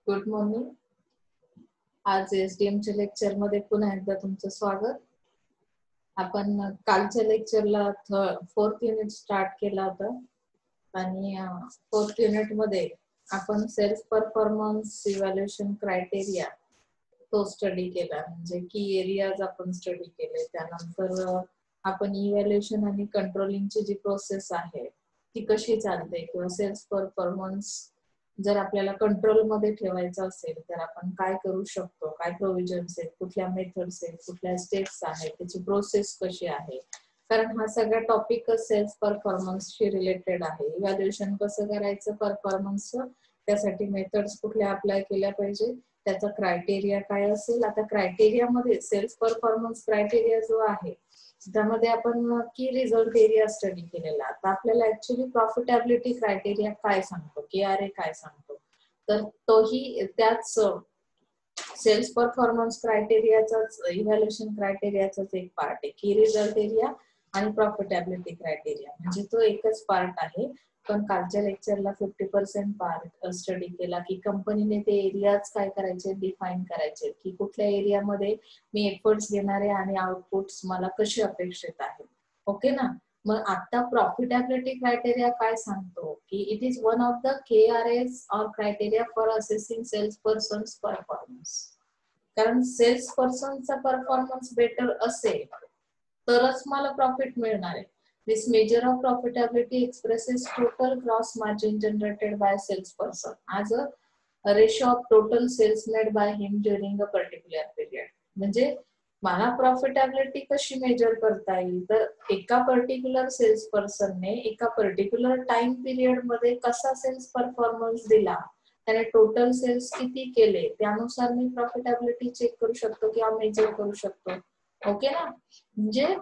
Good morning. आज SDM च्या lecture मध्ये पुन्हा एकदा तुमचं स्वागत. आपण कालच्या लेक्चरला 4th युनिट स्टार्ट केला होता आणि 4th युनिट मध्ये आपण सेल्फ परफॉर्मन्स इव्हॅल्युएशन क्रायटेरिया तो स्टडी केला, म्हणजे की एरियाज आपण स्टडी केले. त्यानंतर आपण इव्हॅल्युएशन आणि कंट्रोलिंगची जी प्रोसेस आहे ती कशी चालते, किंवा सेल्फ परफॉर्मन्स जर आपल्याला कंट्रोल मध्ये ठेवायचं असेल तर आपण काय करू शकतो, काय प्रोव्हिजन्स आहेत, कुठल्या मेथड्स आहेत, कुठल्या स्टेप्स आहेत, त्याची प्रोसेस कशी आहे. कारण हा सगळा टॉपिक सेल्फ परफॉर्मन्सशी रिलेटेड आहे. इव्हॅल्युएशन कसं करायचं परफॉर्मन्सचं, त्यासाठी मेथड्स कुठल्या अप्लाय केल्या पाहिजे, त्याचा क्रायटेरिया काय असेल. आता क्रायटेरियामध्ये सेल्फ परफॉर्मन्स क्रायटेरिया जो आहे त्यामध्ये आपण की रिझल्ट एरिया स्टडी केलेला. आता आपल्याला ऍक्च्युली प्रॉफिटेबिलिटी क्रायटेरिया काय सांगतो, KRA काय सांगतो, तर तोही त्याच सेल्स परफॉर्मन्स क्रायटेरियाचाच इव्हॅल्युएशन क्रायटेरियाचाच एक पार्ट आहे. की रिझल्ट एरिया आणि प्रॉफिटेबिलिटी क्रायटेरिया म्हणजे तो एकच पार्ट आहे. पण कालच्या लेक्चरला 50% पार्ट स्टडी केला की कंपनीने ते एरियाज काय करायचे, डिफाईन करायचे, की कुठल्या एरियामध्ये मी एफर्ट्स घेणार आहे आणि आउटपुट्स मला कशी अपेक्षित आहे. ओके ना. मग आता प्रॉफिटेबिलिटी क्रायटेरिया काय सांगतो की it is one of the KRAs और criteria for assessing sales persons performance. कारण सेल्स पर्सनचा परफॉर्मन्स बेटर असेल तरच मला प्रॉफिट मिळणार आहे. This measure of profitability expresses total gross margin generated by a salesperson as a ratio of total sales made by him during a particular period. म्हणजे मला profitability कशी मेजर करता येईल, तर एका पर्टिक्युलर सेल्स पर्सनने एका पर्टिक्युलर टाइम पिरियड मध्ये कसा सेल्स परफॉर्मन्स दिला, त्याने टोटल सेल्स किती केले, त्यानुसार मी प्रॉफिटेबिलिटी चेक करू शकतो किंवा मेजर करू शकतो. ओके ना. म्हणजे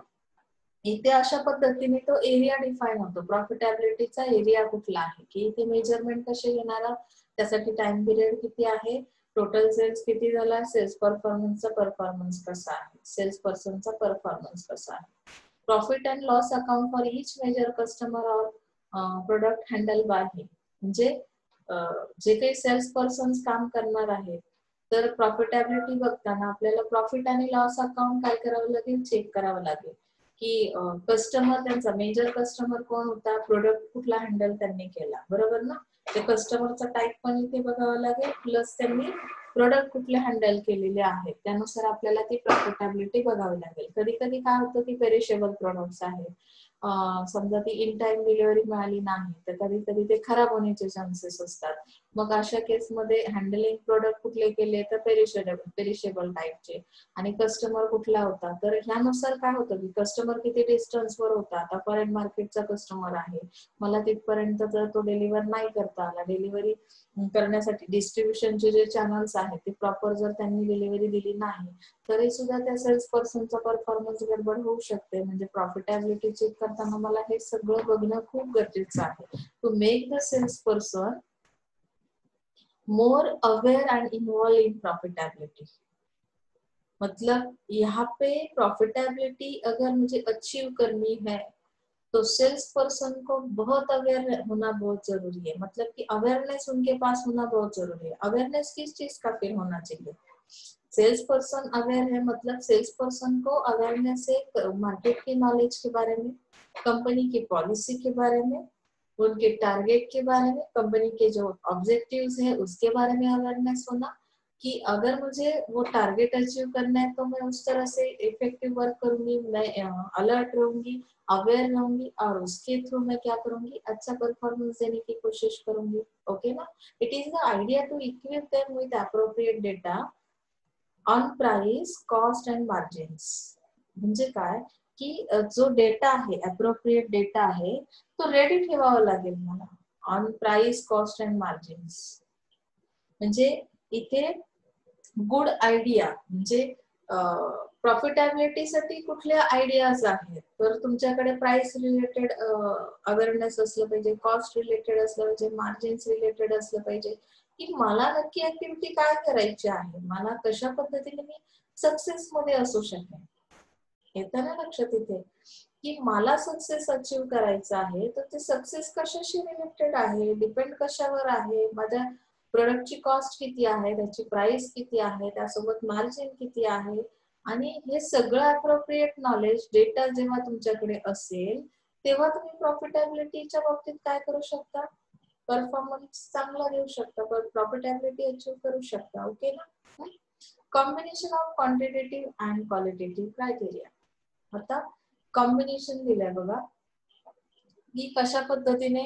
इथे अशा पद्धतीने तो एरिया डिफाईन होतो. प्रॉफिटेबिलिटीचा एरिया कुठला आहे, की इथे मेजरमेंट कसे घेणार, त्यासाठी टाइम पिरियड किती आहे, टोटल सेल्स किती झाला, सेल्स परफॉर्मन्सचा परफॉर्मन्स कसा आहे, सेल्स पर्सनचा परफॉर्मन्स कसा आहे. Profit and loss account for each major customer और प्रोडक्ट हँडल बाय हिम. म्हणजे जे काही सेल्स पर्सन्स काम करणार आहेत तर प्रॉफिटेबिलिटी बघताना आपल्याला प्रॉफिट आणि लॉस अकाउंट काय करावं लागेल, चेक करावं लागेल की कस्टमर, त्यांचा मेजर कस्टमर कोण होता, प्रोडक्ट कुठला हँडल त्यांनी केला, बरोबर ना. ते कस्टमरचा टाईप पण इथे बघावं लागेल, प्लस त्यांनी प्रोडक्ट कुठले हँडल केलेले आहेत त्यानुसार आपल्याला ती प्रॉफिटेबिलिटी बघावी लागेल. कधी कधी काय होतं की पेरिशेबल प्रोडक्ट्स आहेत, समजा ती इन टाइम डिलिव्हरी मिळाली नाही तर कधी कधी ते खराब होण्याचे चान्सेस असतात. मग अशा केसमध्ये हँडलिंग प्रोडक्ट कुठले केले तर पेरिशेबल टाईपचे, आणि कस्टमर कुठला होता, तर ह्यानुसार काय होतं की कस्टमर किती डिस्टन्सवर होता. आता फॉरेन मार्केटचा कस्टमर आहे, मला तिथपर्यंत जर तो डिलिव्हर नाही करता आला, डिलिव्हरी करण्यासाठी डिस्ट्रीब्युशनचे जे चॅनल्स आहेत ते प्रॉपर जर त्यांनी डिलिव्हरी दिली नाही तरी सुद्धा त्या सेल्स पर्सनचा परफॉर्मन्स गडबड होऊ शकते. म्हणजे प्रॉफिटेबिलिटी चेक करताना मला हे सगळं बघणं खूप गरजेचं आहे. To make the sales person more aware and involve in profitability. मतलब यहाँ पे प्रॉफिटेबिलिटी अगर मुझे अचीव करनी है तो सेल्स पर्सन को बहुत अवेयर होना बहुत जरूरी है. मतलब कि अवेयरनेस उनके पास होना बहुत जरूरी है. अवेयरनेस किस चीज का फिर होना चाहिए, सेल्स पर्सन अवेयर है मतलब सेल्स पर्सन को अवेयरनेस है मार्केट की नॉलेज के बारे में, कंपनी की पॉलिसी के बारे में, उनके टारगेट के बारे में, कंपनी के जो ऑब्जेक्टिव्स है उसके बारे में अवेयरनेस होना, कि अगर मुझे वो टारगेट अचीव करना है तो मैं उस तरह से इफेक्टिव वर्क करूंगी, मैं अलर्ट रहूंगी, अवेयर रहूंगी, और उसके थ्रू मैं क्या करूंगी, अच्छा परफॉर्मेंस देने की कोशिश करूंगी. ओके ना. It is the idea to equip them with appropriate data on price, cost and margins. म्हणजे काय की जो डेटा आहे, अप्रोप्रिएट डेटा आहे, तो रेडी ठेवावा लागेल मला on price, cost and margins. म्हणजे इथे गुड आयडिया म्हणजे प्रॉफिटेबिलिटीसाठी कुठल्या आयडियाज आहेत, तर तुमच्याकडे प्राइस रिलेटेड अवेअरनेस असलं पाहिजे, कॉस्ट रिलेटेड असलं पाहिजे, मार्जिन्स रिलेटेड असलं पाहिजे, की मला नक्की ऍक्टिव्हिटी काय करायची आहे, मला कशा पद्धतीने मी सक्सेस मध्ये असू शकेन. येतं ना लक्षात इथे की मला सक्सेस अचीव करायचं आहे तर ते सक्सेस कशाशी रिलेटेड आहे, डिपेंड कशावर आहे, माझ्या प्रोडक्टची कॉस्ट किती आहे, त्याची प्राइस किती आहे, त्यासोबत मार्जिन किती आहे, आणि हे सगळं अप्रोप्रिएट नॉलेज डेटा जेव्हा तुमच्याकडे असेल तेव्हा तुम्ही प्रॉफिटेबिलिटीच्या बाबतीत काय करू शकता, परफॉर्मन्स चांगला देऊ शकता, प्रॉफिटेबिलिटी अचीव करू शकता. ओके ना. Combination of quantitative and qualitative criteria. आता कॉम्बिनेशन दिलंय बघा की कशा पद्धतीने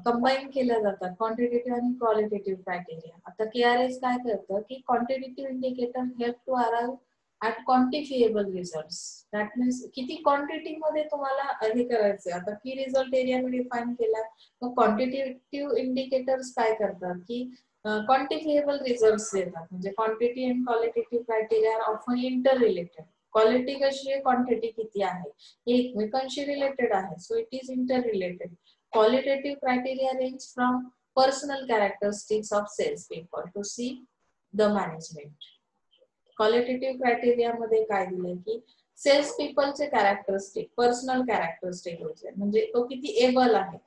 कंबाईन केल्या जातात क्वांटिटेटिव्ह आणि क्वालिटेटिव्ह क्रायटेरिया. आता केआरएस काय करतं की quantitative indicator help to arrive at quantifiable results. That means किती क्वांटिटी मध्ये तुम्हाला हे करायचंय. आता की रिझल्ट एरिया मी डिफाईन केला, मग क्वांटिटेटिव्ह इंडिकेटर्स काय करतात की क्वांटिफिएबल रिझल्ट्स देतात. म्हणजे quantity and qualitative criteria are often interrelated. Quality कशी आहे, क्वांटिटी किती आहे, हे एकमेकांशी रिलेटेड आहे. So it is interrelated. Qualitative criteria range from personal characteristics of sales people to see the management. Qualitative criteria मध्ये काय दिलंय की सेल्स पीपलचे कॅरेक्टरिस्टिक, पर्सनल कॅरेक्टरिस्टिक म्हणजे तो किती एबल आहे.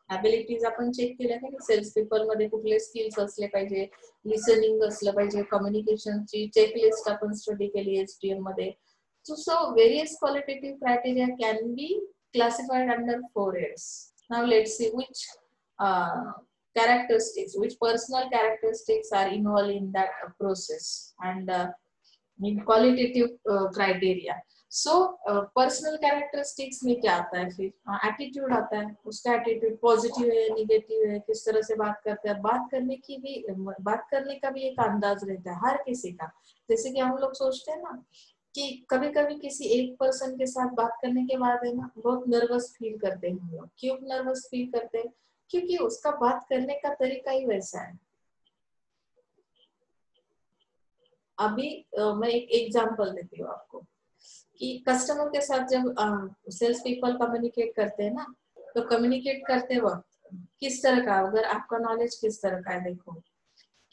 ॲबिलिटीज आपण चेक केल्या की सेल्स पीपल मध्ये कुठले स्किल्स असले पाहिजे, लिसनिंग असलं पाहिजे, कम्युनिकेशनची चेकलिस्ट आपण स्टडी केली एसटीएम मध्ये. So various qualitative criteria can be classified under 4 areas. Now let's see which characteristics, which personal characteristics are involved in that process and in qualitative criteria. So personal characteristics में क्या आता है, फिर attitude आता है. उसका attitude positive है, negative है, किस तरह से बात करता है. बात करने का भी एक अंदाज रहता है हर किसी का. जैसे कि हम लोग सोचते हैं ना कि कभी कभी किसी एक पर्सन के साथ बात करने के बाद है ना बहुत नर्वस फील करते हैं हम लोग. क्यों नर्वस फील करते हैं, क्योंकि उसका बात करने का तरीका ही वैसा है. अभी मैं एक एग्जांपल देती हूँ आपको कि कस्टमर के साथ जब सेल्स पीपल कम्युनिकेट करते हैं ना, तो कम्युनिकेट करते वक्त किस तरह का, अगर आपका नॉलेज किस तरह का है, देखो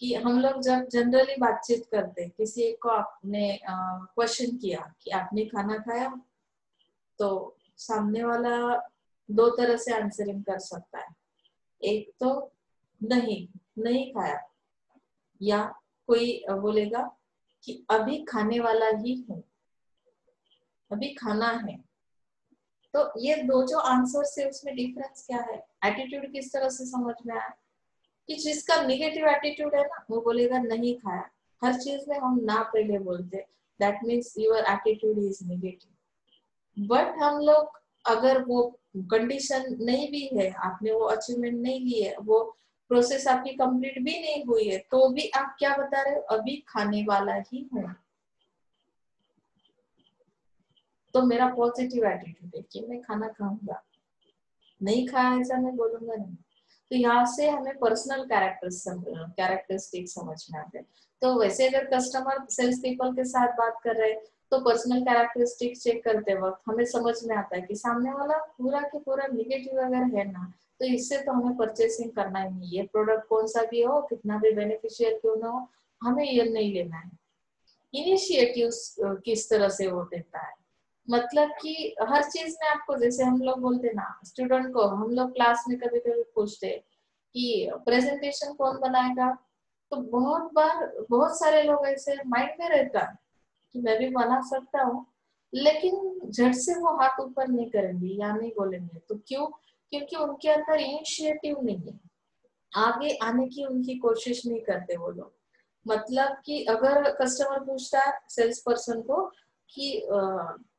कि हम लोग जब जनरली बातचीत करते, किसी एक को आपने क्वेश्चन किया कि आपने खाना खाया, तो सामने वाला 2 तरह से आंसरिंग कर सकता है. एक तो नहीं खाया, या कोई बोलेगा कि अभी खाने वाला ही हूँ, अभी खाना है. तो ये 2 जो आंसर है उसमें डिफरेंस क्या है, एटीट्यूड किस तरह से समझ में आया. कि जिसका नेगेटिव एटीट्यूड है ना वो बोलेगा नहीं खाया. हर चीज में हम ना पहले बोलते, that means your attitude is negative. But हम लोग अगर वो कंडीशन नहीं भी है, आपने वो अचीवमेंट नहीं ली है, वो प्रोसेस आपकी कंप्लीट भी नहीं हुई है, तो भी आप क्या बता रहे हो, अभी खाने वाला ही हूँ. तो मेरा पॉजिटिव एटीट्यूड है कि मैं खाना खाऊंगा, नहीं खाया ऐसा मैं बोलूंगा नहीं. तो यहाँ से हमें पर्सनल कैरेक्टरिस्टिक समझ में आते हैं. तो वैसे अगर कस्टमर सेल्स पीपल के साथ बात कर रहे हैं तो पर्सनल कैरेक्टरिस्टिक चेक करते वक्त हमें समझ में आता है कि सामने वाला पूरा के पूरा निगेटिव अगर है ना, तो इससे तो हमें परचेसिंग करना ही नहीं. ये प्रोडक्ट कौन सा भी हो, कितना भी बेनिफिशियल क्यों ना हो, हमें ये नहीं लेना है. इनिशिएटिव किस तरह से वो देता है, मतलब कि हर चीज में आपको, जैसे हम लोग बोलते ना स्टूडेंट को, हम लोग क्लास में कभी कभी पूछते कि प्रेजेंटेशन कौन बनाएगा, तो बहुत बार बहुत सारे लोग ऐसे माइंड में रहता है कि मैं भी बना सकता हूँ, लेकिन झट से वो हाथ ऊपर नहीं करेंगे या नहीं बोलेंगे. तो क्यों, क्योंकि उनके अंदर इनिशिएटिव नहीं है, आगे आने की उनकी कोशिश नहीं करते वो लोग. मतलब कि अगर कस्टमर पूछता है सेल्स पर्सन को कि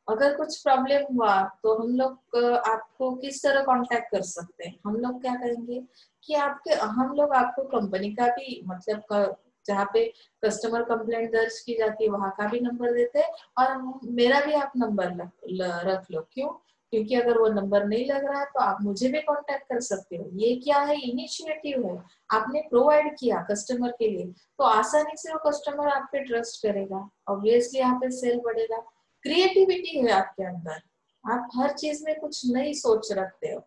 अगर कुछ प्रॉब्लम हुआ तो हम लोग आपको किस तरह कांटेक्ट कर सकते हैं, हम लोग क्या करेंगे कि हम लोग आपको कंपनी का भी, मतलब जहाँ पे कस्टमर कंप्लेंट दर्ज की जाती है वहां का भी नंबर देते हैं, और मेरा भी आप नंबर रख लो. क्यों, क्योंकि अगर वो नंबर नहीं लग रहा है तो आप मुझे भी कांटेक्ट कर सकते हो. ये क्या है, इनिशिएटिव है, आपने प्रोवाइड किया कस्टमर के लिए, तो आसानी से वो कस्टमर आप पे ट्रस्ट करेगा, ऑब्वियसली यहाँ पे सेल बढ़ेगा. क्रिएटिविटी है आपके अंदर, आप हर चीज में कुछ नई सोच रखते हो.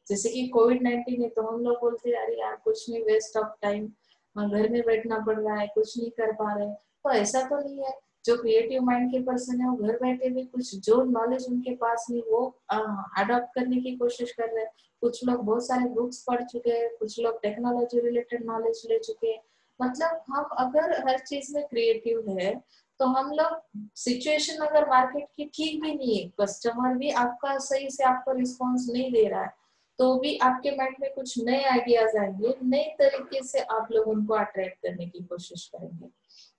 जैसे कि कोविड-19 है तो हम लोग बोलते हैं अरे यार कुछ नहीं, वेस्ट ऑफ टाइम, घर में बैठना पड़ रहा है, कुछ नहीं कर पा रहे. तो ऐसा तो नहीं है, जो क्रिएटिव माइंड के पर्सन है वो घर बैठे भी कुछ जो नॉलेज उनके पास नहीं वो अडॉप्ट करने की कोशिश कर रहे हैं। कुछ लोग बहुत सारे बुक्स पढ़ चुके हैं, कुछ लोग टेक्नोलॉजी रिलेटेड नॉलेज ले चुके हैं। मतलब हम अगर हर चीज में क्रिएटिव है तो हम लोग सिचुएशन अगर मार्केट की ठीक भी नहीं है, कस्टमर भी आपका सही से आपको रिस्पॉन्स नहीं दे रहा है, तो भी आपके माइंड में कुछ नए आइडियाज आएंगे, नए तरीके से आप लोग उनको अट्रैक्ट करने की कोशिश करेंगे।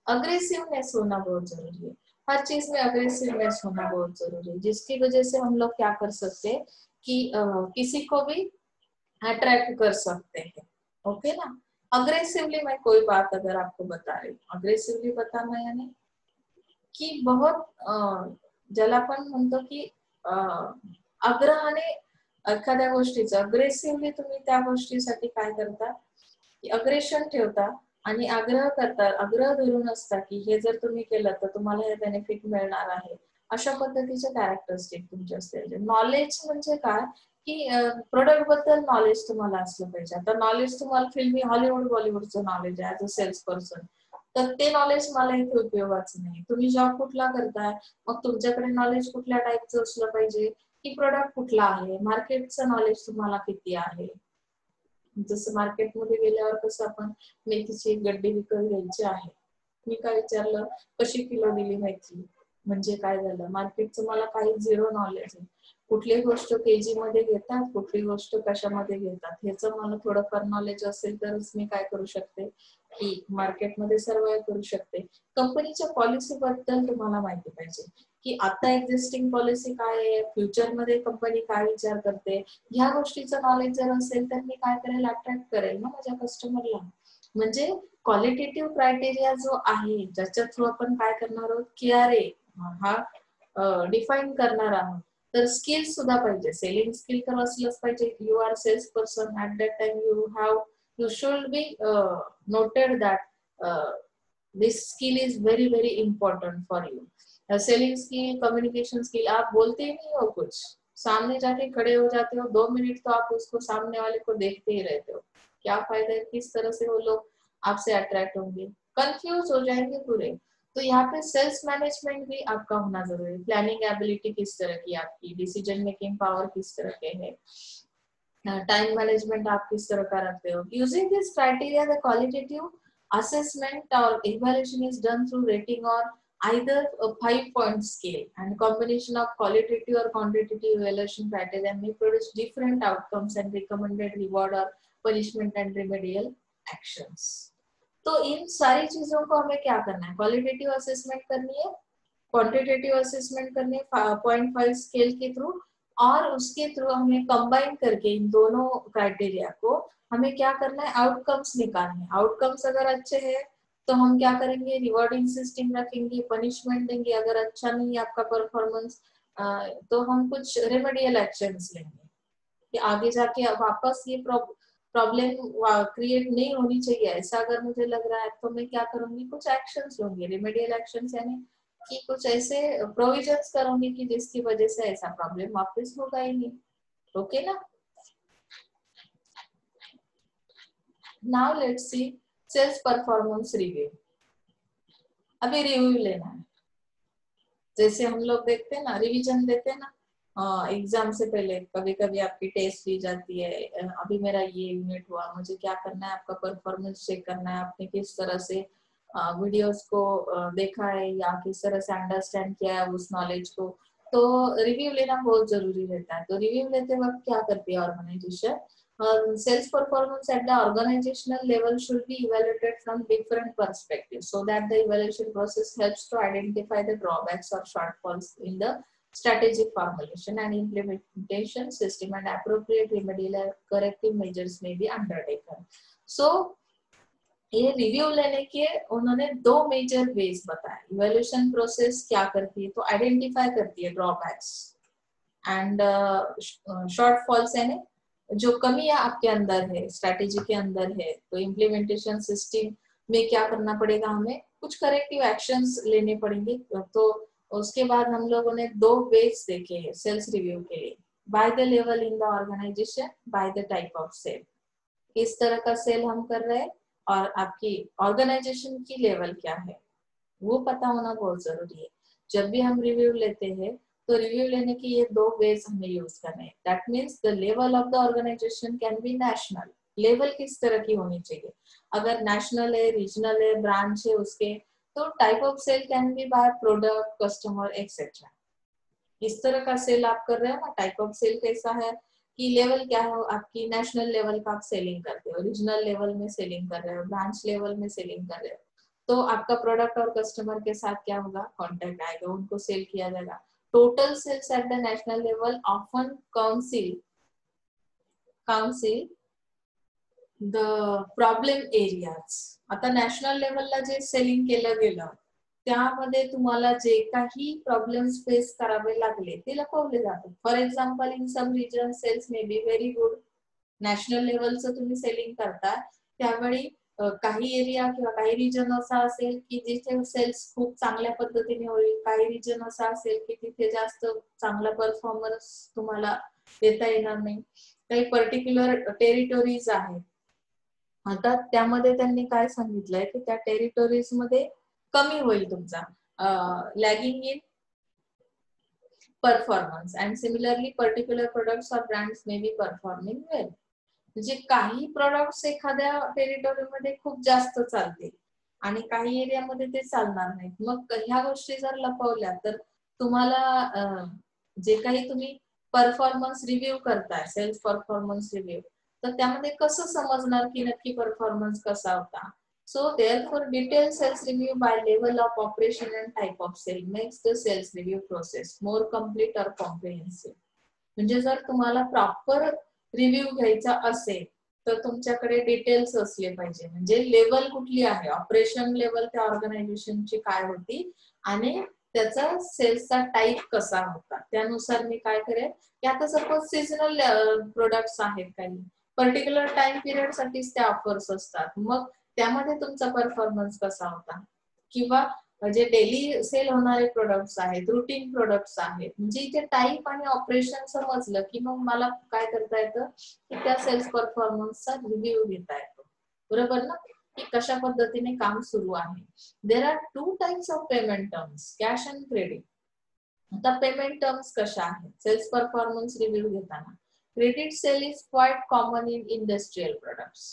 अग्रेसिवनेस होना बहुत जरूरी है, हर चीज में अग्रेसिवनेस होना बहुत जरूरी है, जिसकी वजह से हम लोग क्या कर सकते हैं कि किसी को भी अट्रैक्ट कर सकते हैं। ओके ना। अग्रेसिवली मैं कोई बात अगर आपको बता रही हूँ, अग्रेसिवली बताना यानी की बहुत ज्याला पण म्हणतो की आग्रहाने एखाद्या गोष्टीचं अग्रेसिव्हली तुम्ही त्या गोष्टीसाठी काय करता की अग्रेशन ठेवता आणि आग्रह करता, आग्रह धरून असता की हे जर तुम्ही केलं तर तुम्हाला हे बेनिफिट मिळणार आहे, अशा पद्धतीचे कॅरेक्टरिस्टिक तुमचे असतील. नॉलेज म्हणजे काय की प्रोडक्ट बद्दल नॉलेज तुम्हाला असलं पाहिजे. आता नॉलेज तुम्हाला फिल्मी हॉलिवूड बॉलिवूडचं नॉलेज आहे ऍज अ सेल्स पर्सन, तर ते नॉलेज मला इथे उपयोगाचं नाही. तुम्ही जॉब कुठला करताय, मग तुमच्याकडे नॉलेज कुठल्या टाईपचं असलं पाहिजे की प्रोडक्ट कुठला आहे, मार्केटचं नॉलेज तुम्हाला किती आहे. जसं मार्केटमध्ये गेल्यावर कसं आपण मेथीची एक गड्डी विकत घ्यायची आहे, मी काय विचारलं कशी किलो दिली मेथी, म्हणजे काय झालं, मार्केटचं मला काही झिरो नॉलेज आहे. कुठली गोष्ट केजी मध्ये घेतात, कुठली गोष्ट कशामध्ये घेतात, ह्याचं मला थोडंफार नॉलेज असेल तरच मी काय करू शकते की मार्केटमध्ये सर्वाइव्ह करू शकते. कंपनीच्या पॉलिसी बद्दल तुम्हाला माहिती पाहिजे की आता एक्झिस्टिंग पॉलिसी काय आहे, फ्युचर मध्ये कंपनी काय विचार करते, ह्या गोष्टीचं नॉलेज जर असेल तर मी काय करेल, अट्रॅक्ट करेल ना माझ्या कस्टमरला. म्हणजे क्वालिटेटिव्ह क्रायटेरिया जो आहे ज्याच्या थ्रू आपण काय करणार आहोत की अरे हा डिफाईन करणार आहोत. तर स्किल सुद्धा पाहिजे, सेलिंग स्किल तर असलंच पाहिजे. You are sales person at that time you should be noted that this skill is very very important for you. Selling skill, communication skill, आप बोलते ही नहीं हो कुछ, सामने जाके खड़े हो जाते हो, 2 मिनट तो आप उसको सामने वाले को देखते ही रहते हो, क्या फायदा है, किस तरह से वो लोग आपसे अट्रैक्ट होंगे, कंफ्यूज हो जाएंगे पूरे। तो यहाँ पे सेल्स मैनेजमेंट भी आपका होना जरूरी है। प्लानिंग एबिलिटी किस तरह की आपकी, डिसीजन मेकिंग पावर किस तरह के है, टाइम मैनेजमेंट आप किस तरह का रखते हो। Using this criteria the qualitative assessment or evaluation is done through rating or either a 5-point scale, and combination of qualitative or quantitative evaluation criteria may produce different outcomes and recommended reward or punishment and remedial actions। तो इन सारी चीजों को हमें क्या करना है, qualitative assessment करनी है, क्वांटिटेटिव असेसमेंट करनी है 0.5 स्केल के थ्रू, और उसके थ्रू हमें कंबाइन करके इन दोनों क्राइटेरिया को हमें क्या करना है, आउटकम्स निकालने। आउटकम्स अगर अच्छे हैं तो हम क्या करेंगे, रिवॉर्डिंग सिस्टम रखेंगे, पनिशमेंट देंगे। अगर अच्छा नहीं है आपका परफॉर्मेंस तो हम कुछ रेमेडियल एक्शंस लेंगे कि आगे जाके वापस ये प्रॉब्लम क्रिएट नहीं होनी चाहिए। ऐसा अगर मुझे लग रहा है तो मैं क्या करूंगी, कुछ एक्शंस लूंगी, रेमेडियल एक्शंस, यानी कि कुछ ऐसे प्रोविजंस करूंगी कि जिसकी वजह से ऐसा प्रॉब्लम वापस होगा ही नहीं। ओके ना। Now let's see sales performance review. अभी रिव्यू लेना है, जैसे हम लोग देखते हैं ना, रिवीजन देते हैं ना एग्जाम से पहले, कभी कभी आपकी टेस्ट ली जाती है, अभी मेरा ये यूनिट हुआ, मुझे क्या करना है, आपका परफॉर्मेंस चेक करना है, आपने किस तरह से वीडियोस को देखा है या किस तरह से अंडरस्टैंड किया है उस नॉलेज को। तो रिव्यू लेना बहुत जरूरी रहता है। तो रिव्यू लेते वक्त क्या करती है organisation, sales performance at the organizational level should be evaluated from different perspectives so that the evaluation process helps to identify the drawbacks or shortfalls in the strategic formulation and implementation system, and appropriate remedial or corrective measures may be undertaken। So ये review लेने के उन्होंने 2 major veg बताए। Evaluation process क्या करती है, तो identify करती है ड्रॉबैक्स एंड शॉर्टफॉल्स, यानी जो कमियां आपके अंदर है, स्ट्रेटेजी के अंदर है, तो इम्प्लीमेंटेशन सिस्टम में क्या करना पड़ेगा, हमें कुछ करेक्टिव एक्शंस लेने पड़ेंगे। तो उसके बाद हम लोगों ने 2 वेज देखे हैं सेल्स रिव्यू के लिए, by the level in the organisation, by the type of sale, किस तरह का सेल हम कर रहे हैं और आपकी ऑर्गेनाइजेशन की लेवल क्या है। वो पता होना बहुत जरूरी है। जब भी हम रिव्यू लेते हैं तो रिव्यू लेने की ये दो वेज हमें यूज करने हैं। That means the level of the organisation can be national. Level किस तरह की होनी चाहिए, अगर नेशनल है, रीजनल है, ब्रांच है उसके, तो type of sale can be by product, customer, et cetera. इस तरह का सेल आप कर रहे हो ना, टाइप ऑफ सेल कैसा है कि लेवल क्या है आपकी, नेशनल लेवल का आप सेलिंग करते हो, रीजनल लेवल में सेलिंग कर रहे हो, ब्रांच लेवल में सेलिंग कर रहे हो, तो आपका प्रोडक्ट और कस्टमर के साथ क्या होगा, कांटेक्ट आएगा, उनको सेल किया जाएगा। Total sales at the national level often conceal the problem areas. आता नॅशनल लेवलला जे सेलिंग केलं गेलं त्यामध्ये तुम्हाला जे काही प्रॉब्लेम्स फेस करावे लागले ते लपवले जातात. For example in some region sales may be very good, national लेवलचं तुम्ही सेलिंग करता त्यावेळी काही एरिया किंवा काही रिजन असा असेल की जिथे सेल्स खूप चांगल्या पद्धतीने होईल, काही रिजन असा असेल की तिथे जास्त चांगला परफॉर्मन्स तुम्हाला देता येणार नाही, काही पर्टिक्युलर टेरिटोरीज आहेत. आता त्यामध्ये त्यांनी काय सांगितलंय की त्या टेरिटोरीज मध्ये कमी होईल तुमचा lagging in performance and similarly particular products और brands may be performing well. म्हणजे काही प्रोडक्ट्स एखाद्या टेरिटोरीमध्ये खूप जास्त चालतील आणि काही एरियामध्ये ते चालणार नाहीत. मग ह्या गोष्टी जर लपवल्या तर तुम्हाला जे काही तुम्ही परफॉर्मन्स रिव्ह्यू करताय, सेल्स परफॉर्मन्स रिव्ह्यू, तर त्यामध्ये कसं समजणार की नक्की परफॉर्मन्स कसा होता. So therefore detailed sales review by level of operation and type of sale makes the sales review process more complete or comprehensive. म्हणजे जर तुम्हाला प्रॉपर रिव्ह्यू घ्यायचा असेल तर तुमच्याकडे डिटेल्स असले पाहिजे. म्हणजे लेवल कुठली आहे, ऑपरेशन लेवल त्या ऑर्गनायझेशनची काय होती आणि त्याचा सेल्सचा टाइप कसा होता, त्यानुसार मी काय करेन की आता सपोज सीजनल प्रोडक्ट्स आहेत, काही पर्टिक्युलर टाइम पिरियड साठीच त्या ऑफर्स असतात, मग त्यामध्ये तुमचा परफॉर्मन्स कसा होता, किंवा जे डेली सेल होणारे प्रोडक्ट्स आहेत, रुटीन प्रोडक्ट्स आहेत, म्हणजे इथे टाइप आणि ऑपरेशन समजलं की मग मला काय करता येतं की त्या सेल्स परफॉर्मन्सचा रिव्ह्यू घेता येतो. बरोबर ना, की कशा पद्धतीने काम सुरू आहे. There are two types of payment terms, cash and credit. आता पेमेंट टर्म्स कशा आहेत सेल्स परफॉर्मन्स रिव्ह्यू घेताना. Credit sale is quite common in industrial products.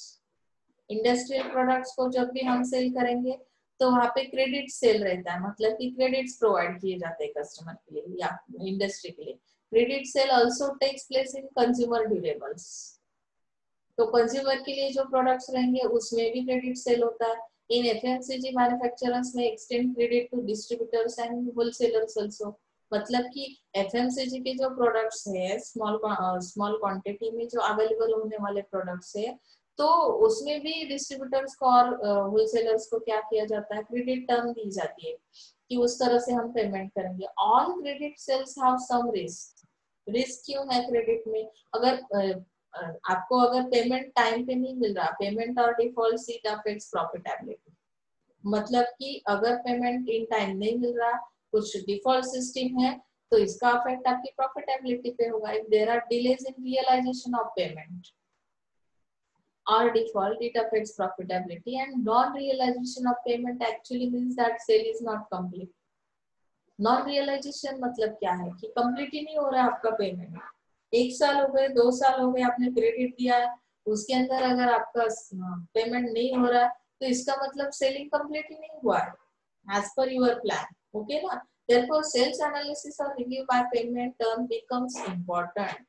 Industrial products को जब भी हम सेल करेंगे तो वहाँ पे क्रेडिट सेल रहता है, मतलब कि क्रेडिट्स प्रोवाइड किए जाते हैं कस्टमर के लिए या इंडस्ट्री के लिए. Credit sale also takes place in consumer durables. तो कंज्यूमर के लिए जो प्रोडक्ट्स रहेंगे उसमें भी क्रेडिट सेल होता है. इन एफएमसीजी मैन्युफैक्चरर्स में extend credit to distributors and wholesalers also. मतलब कि एफएमसीजी के जो प्रोडक्ट्स है स्मॉल क्वांटिटी में जो अवेलेबल होने वाले प्रोडक्ट्स है, तो उसमें भी डिस्ट्रीब्यूटर्स को और होलसेलर्स को क्या किया जाता है, क्रेडिट टर्म दी जाती है कि उस तरह से हम पेमेंट करेंगे. All credit sales have some risk. Risk क्यों है क्रेडिट में, अगर आपको अगर पेमेंट टाइम पे नहीं मिल रहा, पेमेंट और डिफॉल्ट सीट अफेक्ट्स प्रॉफिटेबिलिटी. मतलब कि अगर पेमेंट इन टाइम नहीं मिल रहा, कुछ डिफॉल्ट सिस्टम है, तो इसका अफेक्ट आपकी प्रॉफिटेबिलिटी पे होगा. If there are delays in realisation of payment or default, it affects profitability, and non-realization of payment actually means that sale is not complete. Non-realization मतलब क्या है कि complete ही नहीं हो रहा है आपका पेमेंट. 1 साल हो गए, 2 साल हो गए, आपने क्रेडिट दिया है, उसके अंदर अगर आपका पेमेंट नहीं हो रहा है तो इसका मतलब सेलिंग कंप्लीट ही नहीं हुआ है as per your plan. Okay ना? Therefore, sales analysis or review by payment term becomes important.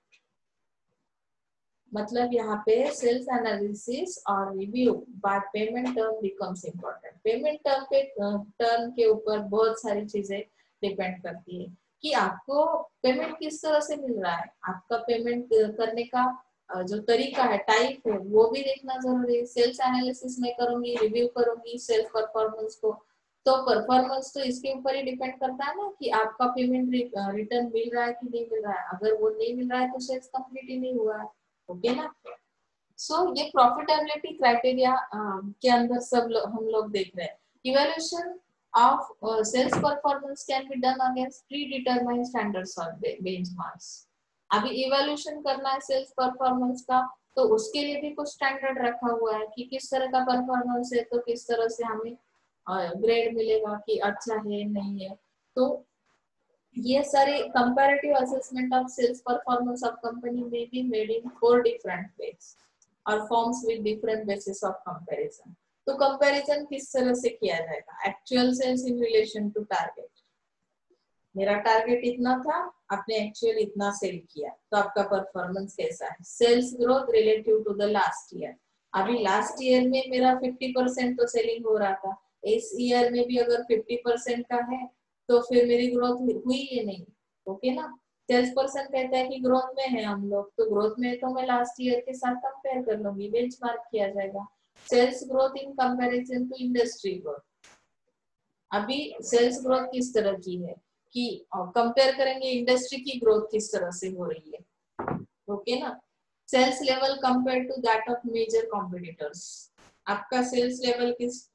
मतलब यहाँ पे सेल्स एनालिसिस और review by payment term becomes important. Payment term के ऊपर बहुत सारी चीजें डिपेंड करती है कि आपको पेमेंट किस तरह से मिल रहा है, आपका पेमेंट करने का जो तरीका है, टाइप है, वो भी देखना जरूरी है. सेल्स एनालिसिस में करूंगी, रिव्यू करूंगी सेल्स परफॉर्मेंस को, तो परफॉर्मेंस तो इसके ऊपर ही डिपेंड करता है ना कि आपका पेमेंट रिटर्न मिल रहा है कि नहीं मिल रहा है. अगर वो नहीं मिल रहा है तो सेल्स कंप्लीट ही नहीं हुआ है. ओके ना. सो ये प्रॉफिटेबिलिटी क्राइटेरिया के अंदर हम लोग देख रहे हैं. Evaluation of sales performance can be done against predetermined standards और बेंचमार्क्स. अभी इवैल्यूएशन करना है सेल्स परफॉर्मेंस का, तो उसके लिए भी कुछ स्टैंडर्ड रखा हुआ है कि किस तरह का परफॉर्मेंस है तो किस तरह से हमें ग्रेड मिलेगा कि अच्छा है नहीं है। तो ये सारे comparative assessment of sales performance of company में be made in 4 different ways और forms with different basis of comparison. तो कंपैरिजन किस तरह से किया जाएगा? Actual sales in relation to target. मेरा टारगेट इतना था, आपने एक्चुअल इतना सेल किया, तो आपका परफॉर्मेंस कैसा है? Sales growth relative to the last year. अभी लास्ट ईयर में मेरा 50% तो सेलिंग हो रहा था, इस ईयर में भी अगर 50% का है तो फिर मेरी ग्रोथ हुई या नहीं? ओके ना। सेल्स पर्सन कहता है कि ग्रोथ में है हम लोग, तो ग्रोथ में है तो मैं लास्ट ईयर के साथ कंपेयर कर लूंगी, बेंचमार्क किया जाएगा। Sales growth in comparison to industry growth. अभी सेल्स ग्रोथ किस तरह की है कि कंपेयर करेंगे इंडस्ट्री की ग्रोथ किस तरह से हो रही है। ओके ना। Sales level compare to that of major competitors. आपका सेल्स लेवल किस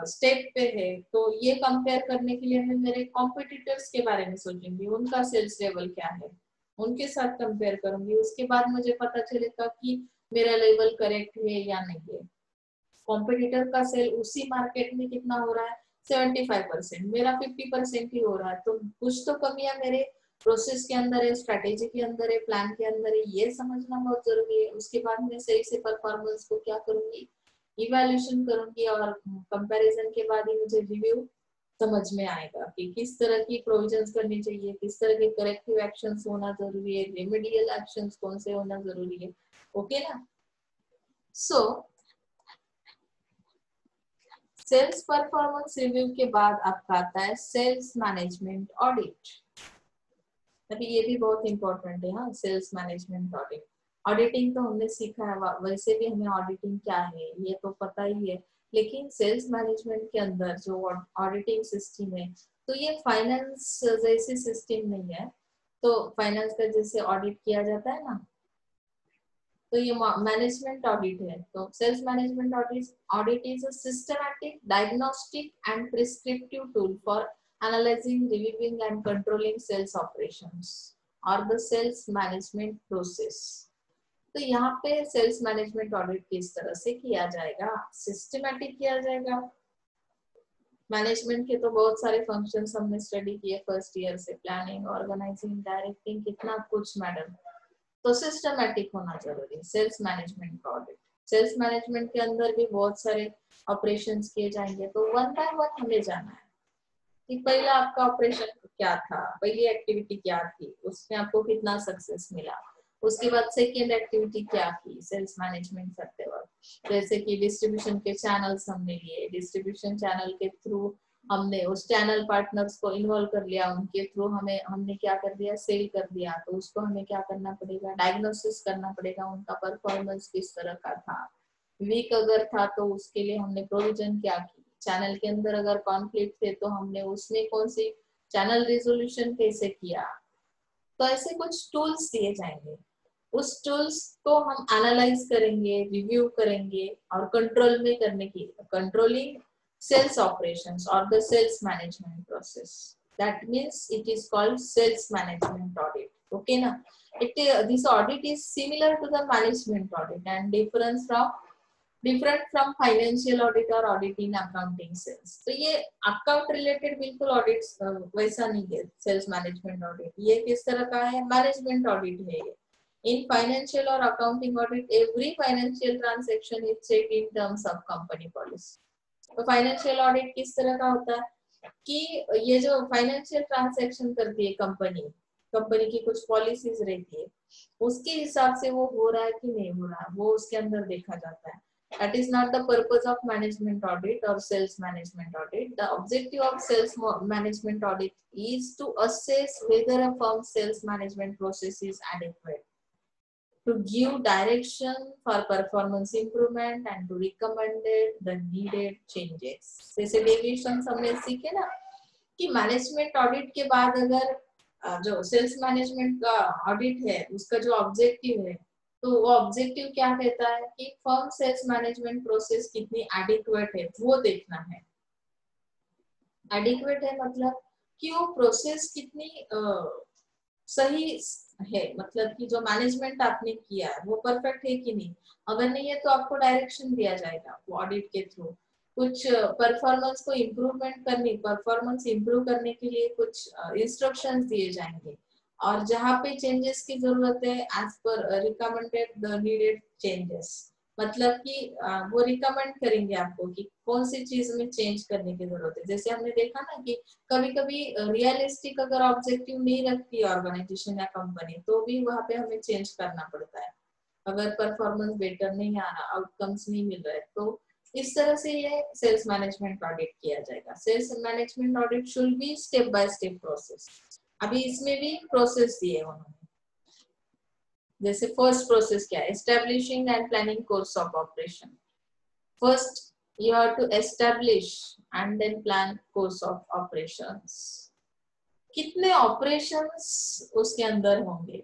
स्टेप पे है, तो ये कंपेयर करने के लिए मैं मेरे कॉम्पिटिटर्स के बारे में सोचूंगी, उनका सेल्स लेवल क्या है, उनके साथ कंपेयर करूंगी। उसके बाद मुझे पता चलेगा कि मेरा लेवल करेक्ट है या नहीं है। कॉम्पिटिटर का सेल उसी मार्केट में कितना हो रहा है? 75%, मेरा 50% ही हो रहा है। तो कुछ तो कमियां मेरे प्रोसेस के अंदर है, स्ट्रेटेजी के अंदर है, प्लान के अंदर है, ये समझना बहुत जरूरी है। उसके बाद मैं सही से परफॉर्मेंस को क्या करूंगी? इवैल्यूएशन करूंगी, और कंपैरिजन के बाद ही मुझे रिव्यू समझ में आएगा कि किस तरह की प्रोविजंस करनी चाहिए, किस तरह के करेक्टिव एक्शंस होना जरूरी है, रेमेडियल एक्शंस कौन से होना जरूरी है। ओके ना। सो सेल्स परफॉर्मेंस रिव्यू के बाद आपका आता है सेल्स मैनेजमेंट ऑडिट। अभी ये भी बहुत इंपॉर्टेंट है। हाँ, सेल्स मैनेजमेंट ऑडिट। ऑडिटिंग तो हमने सीखा है, वैसे भी हमें ऑडिटिंग क्या है ये तो पता ही है, लेकिन सेल्स मैनेजमेंट के अंदर जो ऑडिटिंग सिस्टम है, तो ये फाइनेंस जैसी सिस्टम नहीं है। तो फाइनेंस का जैसे ऑडिट किया जाता है ना, तो ये मैनेजमेंट ऑडिट है। तो sales management audit is a systematic diagnostic and prescriptive tool for analysing, reviewing and controlling sales operations और द सेल्स मैनेजमेंट प्रोसेस। तो यहाँ पे सेल्स मैनेजमेंट ऑडिट किस तरह से किया जाएगा? सिस्टमैटिक किया जाएगा। मैनेजमेंट के तो बहुत सारे फंक्शंस हमने स्टडी किए फर्स्ट ईयर से, प्लानिंग, ऑर्गेनाइजिंग, डायरेक्टिंग, कितना कुछ मैडम। तो सिस्टमैटिक होना जरूरी है sales management audit. Sales management के अंदर भी बहुत सारे ऑपरेशंस किए जाएंगे, तो वन बाय वन हमें जाना है कि पहला आपका ऑपरेशन क्या था, पहली एक्टिविटी क्या थी, उसमें आपको कितना सक्सेस मिला। उसके बाद सेकेंड एक्टिविटी क्या की सेल्स मैनेजमेंट करते वक्त, जैसे कि डिस्ट्रीब्यूशन के चैनल्स हमने लिए, डिस्ट्रीब्यूशन चैनल के थ्रू हमने उस चैनल पार्टनर्स को इन्वॉल्व कर लिया, उनके थ्रू हमने क्या कर दिया? सेल कर दिया। तो उसको हमें क्या करना पड़ेगा? डायग्नोसिस करना पड़ेगा, उनका परफॉर्मेंस किस तरह का था। वीक अगर था तो उसके लिए हमने प्रोविजन क्या की। चैनल के अंदर अगर कॉन्फ्लिक्ट थे तो हमने उसमें कौन सी चैनल रिजोल्यूशन कैसे किया। तो ऐसे कुछ टूल्स दिए जाएंगे, उस टूल्स को हम एनालाइज करेंगे, रिव्यू करेंगे और कंट्रोल में करने की, controlling sales operations or the sales management process. That means it is called sales management audit. Okay na? This audit is similar to the management audit and different from financial audit or audit in accounting sales. तो ये account related बिल्कुल audits वैसा नहीं है। Sales management audit ये किस तरह का है? मैनेजमेंट ऑडिट है ये। In financial or accounting audit, every financial transaction is checked in terms of company policy. तो फाइनेंशियल ऑडिट किस तरह का होता है कि ये जो फाइनेंशियल ट्रांजैक्शन करती है कंपनी की कुछ पॉलिसीज रहती है, उसके हिसाब से वो हो रहा है कि नहीं हो रहा है, वो उसके अंदर देखा जाता है। That is not the purpose of management audit or sales management audit. The objective of sales management audit is to assess whether a firm's sales management process is adequate, to give direction for performance improvement and to recommend the needed changes. जैसे deviations हमने सीखे ना कि management audit के बाद अगर जो sales management का ऑडिट है उसका जो ऑब्जेक्टिव है, तो वो ऑब्जेक्टिव क्या कहता है कि फर्म सेल्स मैनेजमेंट प्रोसेस कितनी एडिक्वेट है वो देखना है। एडिक्वेट है मतलब कि वो प्रोसेस कितनी सही है, मतलब कि जो मैनेजमेंट आपने किया है वो परफेक्ट है कि नहीं। अगर नहीं है तो आपको डायरेक्शन दिया जाएगा वो ऑडिट के थ्रू कुछ परफॉर्मेंस को परफॉर्मेंस इम्प्रूव करने के लिए कुछ इंस्ट्रक्शंस दिए जाएंगे, और जहाँ पे चेंजेस की जरूरत है as per recommended the needed changes, मतलब कि वो रिकमेंड करेंगे आपको कि कौन सी चीज में चेंज करने की जरूरत है। जैसे हमने देखा ना कि कभी कभी रियलिस्टिक अगर ऑब्जेक्टिव नहीं रखती ऑर्गेनाइजेशन या कंपनी, तो भी वहाँ पे हमें चेंज करना पड़ता है अगर परफॉर्मेंस बेटर नहीं आ रहा, आउटकम्स नहीं मिल रहे। तो इस तरह से ये सेल्स मैनेजमेंट ऑडिट किया जाएगा। Sales management audit should be step by step process. अभी इसमें भी प्रोसेस दिए उन्होंने। जैसे फर्स्ट प्रोसेस क्या है, establishing and planning course of operation. First you have to establish and then plan course of operations। कितने ऑपरेशंस उसके अंदर होंगे।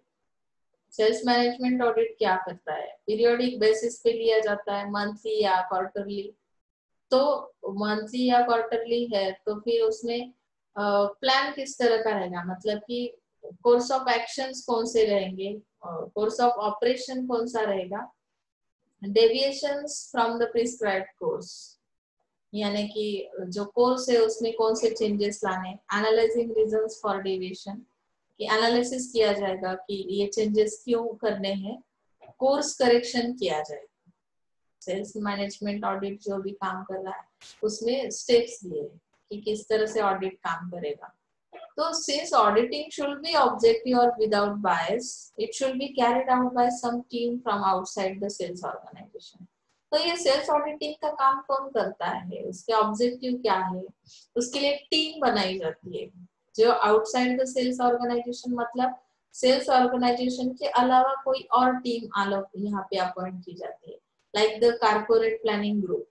सेल्स मैनेजमेंट ऑडिट क्या करता है, पीरियोडिक बेसिस पे लिया जाता है, मंथली या क्वार्टरली। तो मंथली या क्वार्टरली है तो फिर उसमें प्लान किस तरह का रहेगा, मतलब कि कोर्स ऑफ एक्शंस कौन से रहेंगे, कोर्स ऑफ ऑपरेशन कौन सा रहेगा, deviations from the prescribed course, यानी कि जो कोर्स है उसमें कौन से चेंजेस लाने, एनालाइजिंग रीजंस फॉर डेविएशन, कि एनालिसिस किया जाएगा कि ये चेंजेस क्यों करने हैं, कोर्स करेक्शन किया जाएगा। सेल्स मैनेजमेंट ऑडिट जो भी काम कर रहा है उसमें स्टेप्स दिए कि किस तरह से ऑडिट काम करेगा। तो since auditing should be objective or without bias, it should be carried out by some team from outside the sales organization। तो ये सेल्स ऑडिटिंग का काम कौन करता है, उसके ऑब्जेक्टिव क्या है, उसके लिए टीम बनाई जाती है जो आउटसाइड द सेल्स ऑर्गेनाइजेशन, मतलब सेल्स ऑर्गेनाइजेशन के अलावा कोई और टीम यहाँ पे अपॉइंट की जाती है, like the corporate planning group.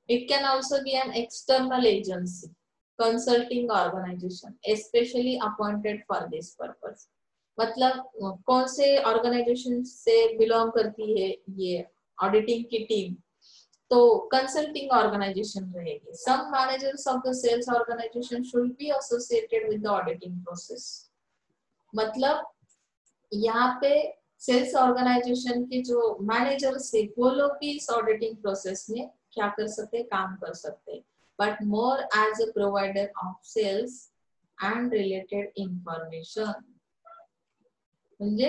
It can also be an external agency, consulting organisation specially appointed for this purpose. मतलब कौन से ऑर्गेनाइजेशन से बिलोंग करती है ये ऑडिटिंग की टीम, तो कंसल्टिंग ऑर्गेनाइजेशन रहेगी। Some managers of the sales organisation should be associated with the auditing process. मतलब यहाँ पे सेल्स ऑर्गेनाइजेशन के जो मैनेजर्स है वो लोग भी इस ऑडिटिंग प्रोसेस में क्या कर सकते, काम कर सकते, but more as a provider of sales and related information। म्हणजे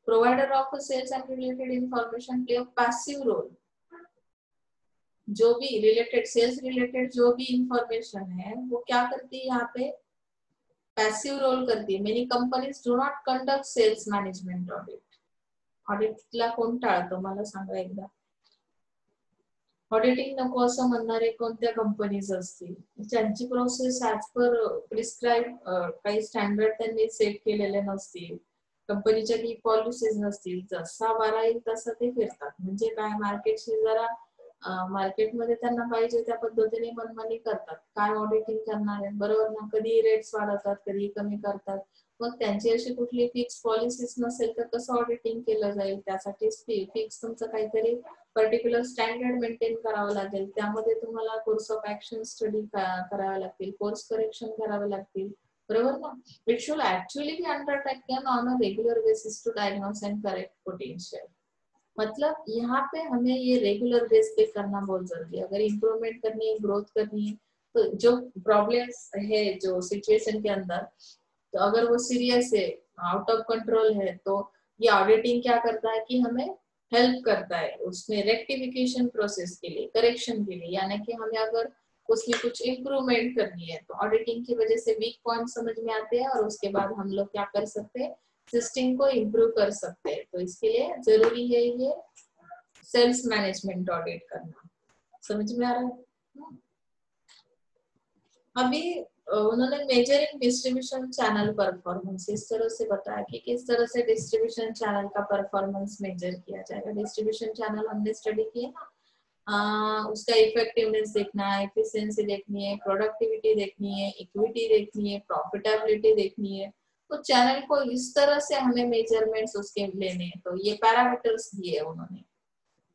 provider of sales and related information play a passive role। जो भी रिलेटेड सेल्स रिलेटेड जो भी इंफॉर्मेशन है वो क्या करती है, यहाँ पे पैसिव रोल करती है। Many companies do not conduct sales management audit. ऑडिटला कोण टाळतो मला सांगा एकदा। ऑडिटिंग नको असं म्हणणारे कोणत्या कंपनीज असतील ज्यांची प्रोसेस ऍज पर प्रिस्क्राइब काही स्टँडर्ड त्यांनी सेट केलेले नसतील, कंपनीच्या की पॉलिसीज नसतील, जसा वारा येईल तसा ते फिरतात। म्हणजे काय, मार्केटशी जरा मार्केटमध्ये त्यांना पाहिजे त्या पद्धतीने मनमानी करतात। काय ऑडिटिंग करणार आहे, बरोबर ना, कधी रेट्स वाढवतात कधी कमी करतात। मग त्यांची अशी कुठली फिक्स पॉलिसीज नसेल तर कसं ऑडिटिंग केलं जाईल, त्यासाठी फिक्स तुमचं काहीतरी पर्टिक्युलर स्टँडर्ड मेंटेन करावं लागेल। त्यामध्ये तुम्हाला कोर्स ऑफ ऍक्शन स्टडी करावे लागतील, कोर्स करेक्शन करावे लागतील, बरोबर ना। It should actually be undertaken on a regular basis to diagnose and correct potential. मतलब यहाँ पे हमें ये रेगुलर बेस पे करना बहुत जरूरी है। अगर इम्प्रूवमेंट करनी है, ग्रोथ करनी है, तो जो प्रॉब्लम्स है जो सिचुएशन के अंदर, तो अगर वो सीरियस है, आउट ऑफ कंट्रोल है, तो ये ऑडिटिंग क्या करता है कि हमें हेल्प करता है उसमें रेक्टिफिकेशन प्रोसेस के लिए, करेक्शन के लिए। यानी कि हमें अगर उसमें कुछ इम्प्रूवमेंट करनी है तो ऑडिटिंग की वजह से वीक पॉइंट समझ में आते हैं और उसके बाद हम लोग क्या कर सकते हैं, सिस्टम को इम्प्रूव कर सकते हैं। तो इसके लिए जरूरी है ये सेल्स मैनेजमेंट ऑडिट करना। समझ में आ रहा है। अभी उन्होंने मेजरिंग डिस्ट्रीब्यूशन चैनल परफॉर्मेंस इस तरह से बताया कि किस तरह से डिस्ट्रीब्यूशन चैनल का परफॉर्मेंस मेजर किया जाएगा। डिस्ट्रीब्यूशन चैनल हमने स्टडी किया ना, उसका इफेक्टिवनेस देखना है, एफिशिएंसी देखनी है, प्रोडक्टिविटी देखनी है, इक्विटी देखनी है, प्रॉफिटेबिलिटी देखनी है। तो चैनल को इस तरह से हमें मेजरमेंट्स उसके लेने हैं। तो ये पैरामीटर्स दिए उन्होंने।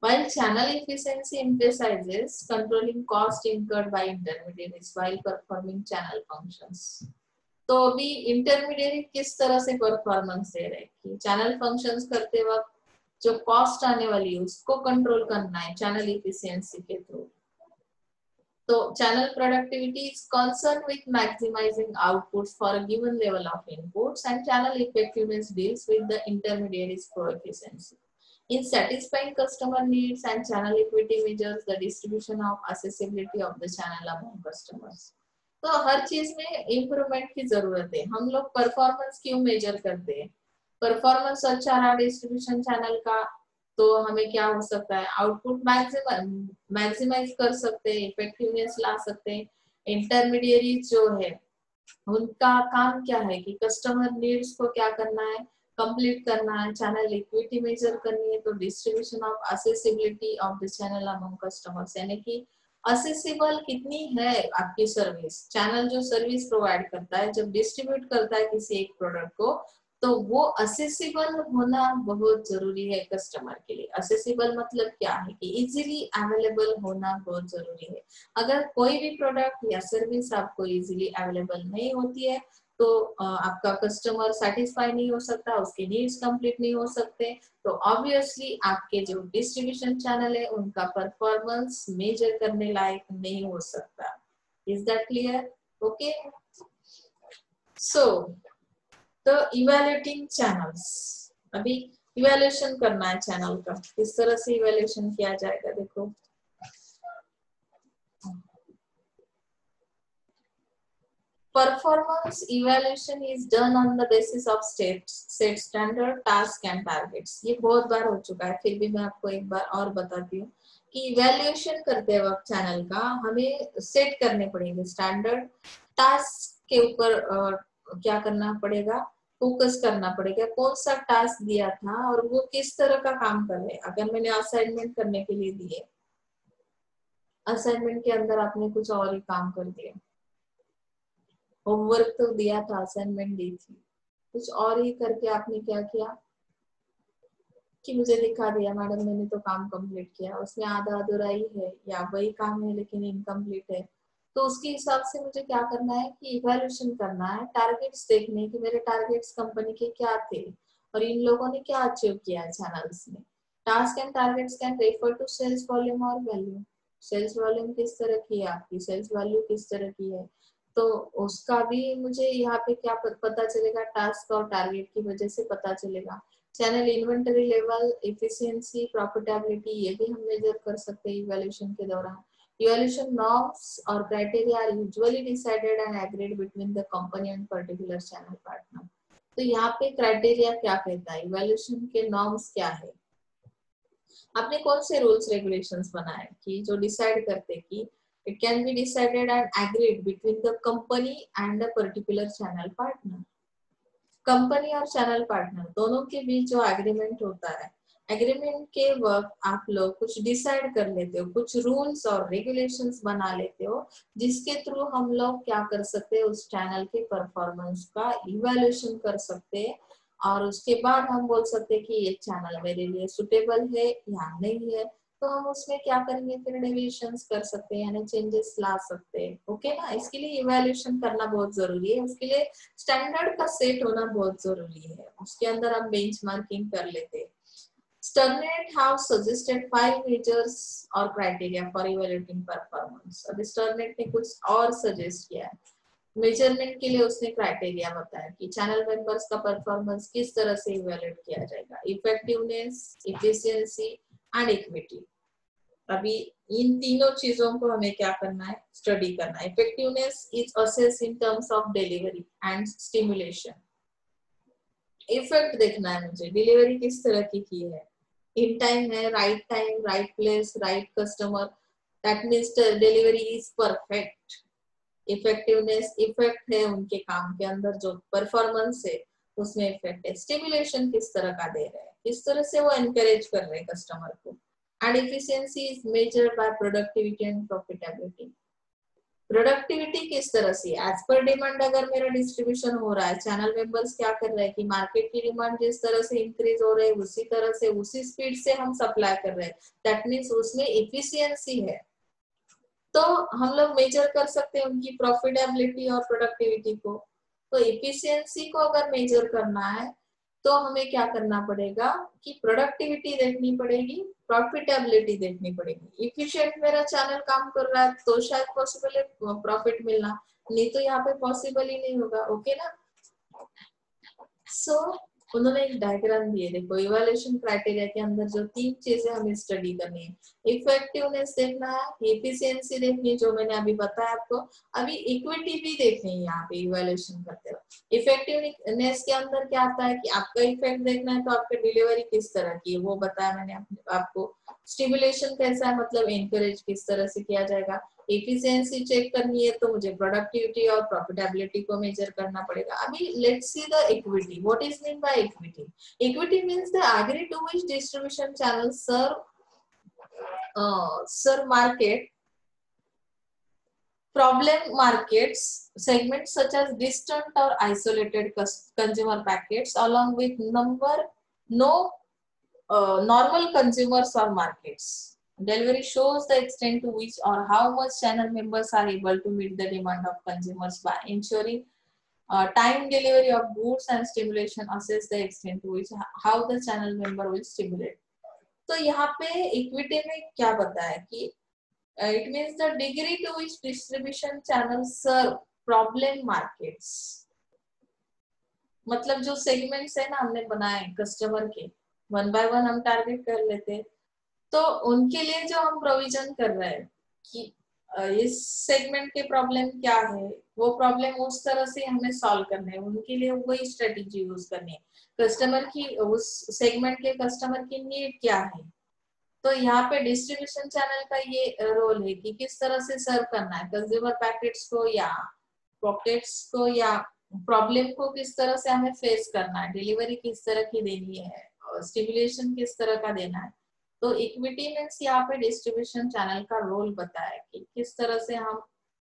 While channel efficiency emphasizes controlling cost incurred by intermediaries while performing channel functions। तो अभी इंटरमीडिएट किस तरह से परफॉर्मेंस दे रहे हैं कि चैनल फंक्शंस करते वक्त जो कॉस्ट आने वाली है उसको कंट्रोल करना है चैनल इफिशियंसी के थ्रू। तो channel productivity is concerned with maximizing outputs for a given level of inputs, and channel effectiveness deals with the intermediaries coefficiency. In satisfying customer needs and channel equity measures the distribution of accessibility of the channel among customers. तो हर चीज में improvement की जरूरत है। हम लोग performance क्यों major करते हैं? परफॉर्मेंस अच्छा रहा डिस्ट्रीब्यूशन चैनल का तो हमें क्या हो सकता है, आउटपुट मैक्सिमाइज कर सकते हैं, इफेक्टिवनेस ला सकते हैं। इंटरमीडिएरी जो है उनका काम क्या है कि कस्टमर नीड्स को क्या करना है, कंप्लीट करना है, चैनल इक्विटी मेजर करनी है, तो distribution of accessibility of the channel among customers, यानी कि असेसिबल कितनी है आपकी सर्विस, चैनल जो सर्विस प्रोवाइड करता है जब डिस्ट्रीब्यूट करता है किसी एक प्रोडक्ट को तो वो असेसिबल होना बहुत जरूरी है कस्टमर के लिए। असेसिबल मतलब क्या है कि इजीली अवेलेबल होना बहुत जरूरी है। अगर कोई भी प्रोडक्ट या सर्विस आपको इजीली अवेलेबल नहीं होती है तो आपका कस्टमर सेटिस्फाई नहीं हो सकता, उसके नीड्स कंप्लीट नहीं हो सकते, तो ऑब्वियसली आपके जो डिस्ट्रीब्यूशन चैनल है उनका परफॉर्मेंस मेजर करने लायक नहीं हो सकता। Is that clear? ओके, सो तो इवैल्यूएटिंग चैनल्स, अभी इवैल्यूएशन करना है चैनल का, किस तरह से इवैल्यूएशन किया जाएगा देखो। Performance evaluation is done on the basis of set standard task and targets. ये बहुत बार हो चुका है, फिर भी मैं आपको एक बार और बताती हूँ कि इवैल्यूएशन करते वक्त चैनल का हमें सेट करने पड़ेंगे स्टैंडर्ड टास्क के ऊपर क्या करना पड़ेगा, फोकस करना पड़ेगा, कौन सा टास्क दिया था और वो किस तरह का काम कर रहे हैं। अगर मैंने असाइनमेंट करने के लिए दिए, असाइनमेंट के अंदर आपने कुछ और ही काम कर दिया, होमवर्क तो दिया था, असाइनमेंट दी थी, कुछ और ही करके आपने क्या किया कि मुझे दिखा दिया मैडम मैंने तो काम कंप्लीट किया, उसमें आधा अधूरा ही है या वही काम है लेकिन इनकम्प्लीट है, तो उसके हिसाब से मुझे क्या करना है कि इवैल्यूएशन करना है, टारगेट्स देखने कि मेरे टारगेट्स कंपनी के क्या थे और इन लोगों ने क्या अचीव किया है चैनल्स में। Task and targets can refer to sales volume और वैल्यू। सेल्स वॉल्यूम किस तरह की है आपकी, सेल्स वैल्यू किस तरह की है, तो उसका भी मुझे यहाँ पे क्या पता चलेगा, टास्क और टारगेट की वजह से पता चलेगा। Channel inventory level, efficiency, profitability, ये भी हम मेजर कर सकते हैं इवैल्यूएशन के दौरान। Evaluation norms or criteria are usually decided and agreed between the company and particular channel partner. तो यहाँ पे क्राइटेरिया क्या कहता है, इवैल्यूएशन के नॉर्म्स क्या है, आपने कौन से रूल्स रेगुलेशंस बनाए कि जो डिसाइड करते कि it can be decided and agreed between the company and a particular channel partner. Company और चैनल पार्टनर दोनों के बीच जो एग्रीमेंट होता है, एग्रीमेंट के वक्त आप लोग कुछ डिसाइड कर लेते हो, कुछ रूल्स और रेगुलेशंस बना लेते हो जिसके थ्रू हम लोग क्या कर सकते हैं, उस चैनल के परफॉर्मेंस का इवैल्यूएशन कर सकते हैं और उसके बाद हम बोल सकते हैं कि ये चैनल मेरे लिए सुटेबल है या नहीं है, तो हम उसमें क्या करेंगे फिर डेविएशंस कर सकते हैं यानी चेंजेस ला सकते हैं। ओके ना, इसके लिए इवैल्यूएशन करना बहुत जरूरी है, उसके लिए स्टैंडर्ड का सेट होना बहुत जरूरी है, उसके अंदर हम बेंचमार्किंग कर लेते हैं। Sternate have suggested 5 measures or criteria for evaluating performance। अब Sternate ने कुछ और सजेस्ट किया है, मेजरमेंट के लिए उसने क्राइटेरिया बताया कि चैनल मेंबर्स का परफॉर्मेंस किस तरह से इवैल्यूएट किया जाएगा, इफेक्टिवनेस, एफिशिएंसी एंड इक्विटी। अभी इन तीनों चीजों को हमें क्या करना है, स्टडी करना है। Effectiveness is assess in terms of delivery and stimulation. Effect देखना है मुझे, डिलीवरी किस तरह की है, इन टाइम है, right time, right place, right customer, that means delivery is perfect. Effectiveness, effect है उनके काम के अंदर, जो परफॉर्मेंस है उसमें इफेक्ट है। स्टिमुलेशन किस तरह का दे रहे हैं, किस तरह से वो एनकरेज कर रहे हैं कस्टमर को। And efficiency is measured by productivity and profitability. Productivity किस तरह से, एज पर डिमांड अगर मेरा डिस्ट्रीब्यूशन हो रहा है, चैनल मेंबर्स क्या कर रहे हैं कि मार्केट की डिमांड जिस तरह से इंक्रीज हो रही है उसी तरह से उसी स्पीड से हम सप्लाई कर रहे हैं, दैट मींस उसमें एफिशिएंसी है, तो हम लोग मेजर कर सकते हैं उनकी प्रॉफिटेबिलिटी और प्रोडक्टिविटी को। तो एफिशिएंसी को अगर मेजर करना है तो हमें क्या करना पड़ेगा कि प्रोडक्टिविटी देखनी पड़ेगी, प्रॉफिटेबिलिटी देखनी पड़ेगी। इफिशिएंट मेरा चैनल काम कर रहा है तो शायद पॉसिबल है प्रॉफिट मिलना, नहीं तो यहाँ पे पॉसिबल ही नहीं होगा। ओके ना। सो उन्होंने एक डायग्राम दिए, देखो इवैल्यूएशन क्राइटेरिया के अंदर जो 3 चीजें हमें स्टडी करनी है, इफेक्टिवनेस देखना है, एफिशिएंसी देखनी है जो मैंने अभी बताया आपको, अभी इक्विटी भी देखनी है यहाँ पे इवैल्यूएशन करते वक्त। इफेक्टिवनेस के अंदर क्या आता है कि आपका इफेक्ट देखना है तो आपकी डिलीवरी किस तरह की है वो बताया मैंने आपको। स्टिमुलेशन कैसा है, मतलब एनकरेज किस तरह से किया जाएगा। एफिशिएंसी चेक करनी है तो मुझे प्रोडक्टिविटी और प्रॉफिटेबिलिटी को मेजर करना पड़ेगा। अभी let's see the equity. What is mean by equity? Equity means the degree to which distribution channel serve market problem markets segments such as distant or isolated consumer packets along with normal consumers or markets. Delivery shows the extent to which or how much channel members are able to meet the demand of consumers by ensuring time delivery of goods, and stimulation assess the extent to which how the channel member will stimulate. तो यहाँ पे equity में क्या बताया है कि it means the degree to which distribution channels serve problem markets. मतलब जो सेगमेंट्स है ना हमने बनाए कस्टमर के, 1 by 1 हम टारगेट कर लेते, तो उनके लिए जो हम प्रोविजन कर रहे हैं कि इस सेगमेंट के प्रॉब्लम क्या है, वो प्रॉब्लम उस तरह से हमें सॉल्व करने है, उनके लिए वही स्ट्रेटेजी यूज करनी है। कस्टमर की, उस सेगमेंट के कस्टमर की नीड क्या है, तो यहाँ पे डिस्ट्रीब्यूशन चैनल का ये रोल है कि किस तरह से सर्व करना है कंज्यूमर पैकेट्स को या पॉकेट्स को, या प्रॉब्लम को किस तरह से हमें फेस करना है, डिलीवरी किस तरह की देनी है, स्टिमुलेशन किस तरह का देना है। तो इक्विटी मींस यहाँ पे डिस्ट्रीब्यूशन चैनल का रोल बताया कि किस तरह से हम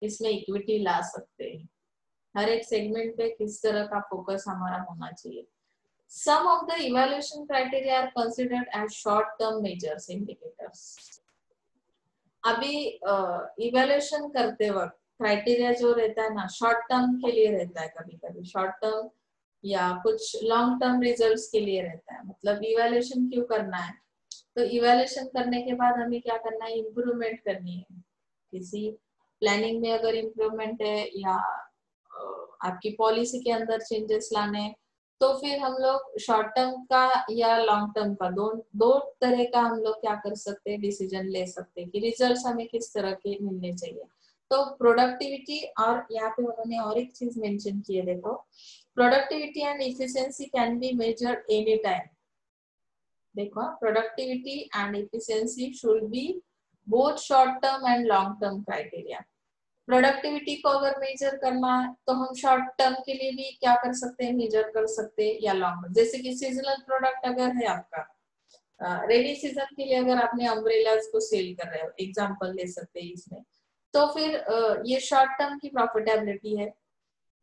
इसमें इक्विटी ला सकते हैं, हर एक सेगमेंट पे किस तरह का फोकस हमारा होना चाहिए। Some of the evaluation criteria are considered as short-term measures, indicators. अभी इवेल्युएशन करते वक्त क्राइटेरिया जो रहता है ना, शॉर्ट टर्म के लिए रहता है, कभी कभी शॉर्ट टर्म या कुछ लॉन्ग टर्म रिजल्ट्स के लिए रहता है। मतलब इवेल्युएशन क्यों करना है, तो इवेल्युएशन करने के बाद हमें क्या करना है, इम्प्रूवमेंट करनी है। किसी प्लानिंग में अगर इम्प्रूवमेंट है या आपकी पॉलिसी के अंदर चेंजेस लाने, तो फिर हम लोग शॉर्ट टर्म का या लॉन्ग टर्म का दो तरह का हम लोग क्या कर सकते हैं, डिसीजन ले सकते हैं कि रिजल्ट्स हमें किस तरह के मिलने चाहिए। तो प्रोडक्टिविटी, और यहाँ पे उन्होंने और एक चीज मेंशन की है, देखो productivity and efficiency can be measured any time. देखो productivity and efficiency should be both short term and long term criteria. Productivity को अगर मेजर करना है तो हम शॉर्ट टर्म के लिए भी क्या कर सकते हैं, मेजर कर सकते हैं, या लॉन्ग टर्म। जैसे कि सीजनल प्रोडक्ट अगर है आपका, रेनी सीजन के लिए अगर आपने अम्ब्रेलाज को सेल कर रहे हो, एग्जांपल ले सकते हैं इसमें, तो फिर ये शॉर्ट टर्म की प्रॉफिटेबिलिटी है।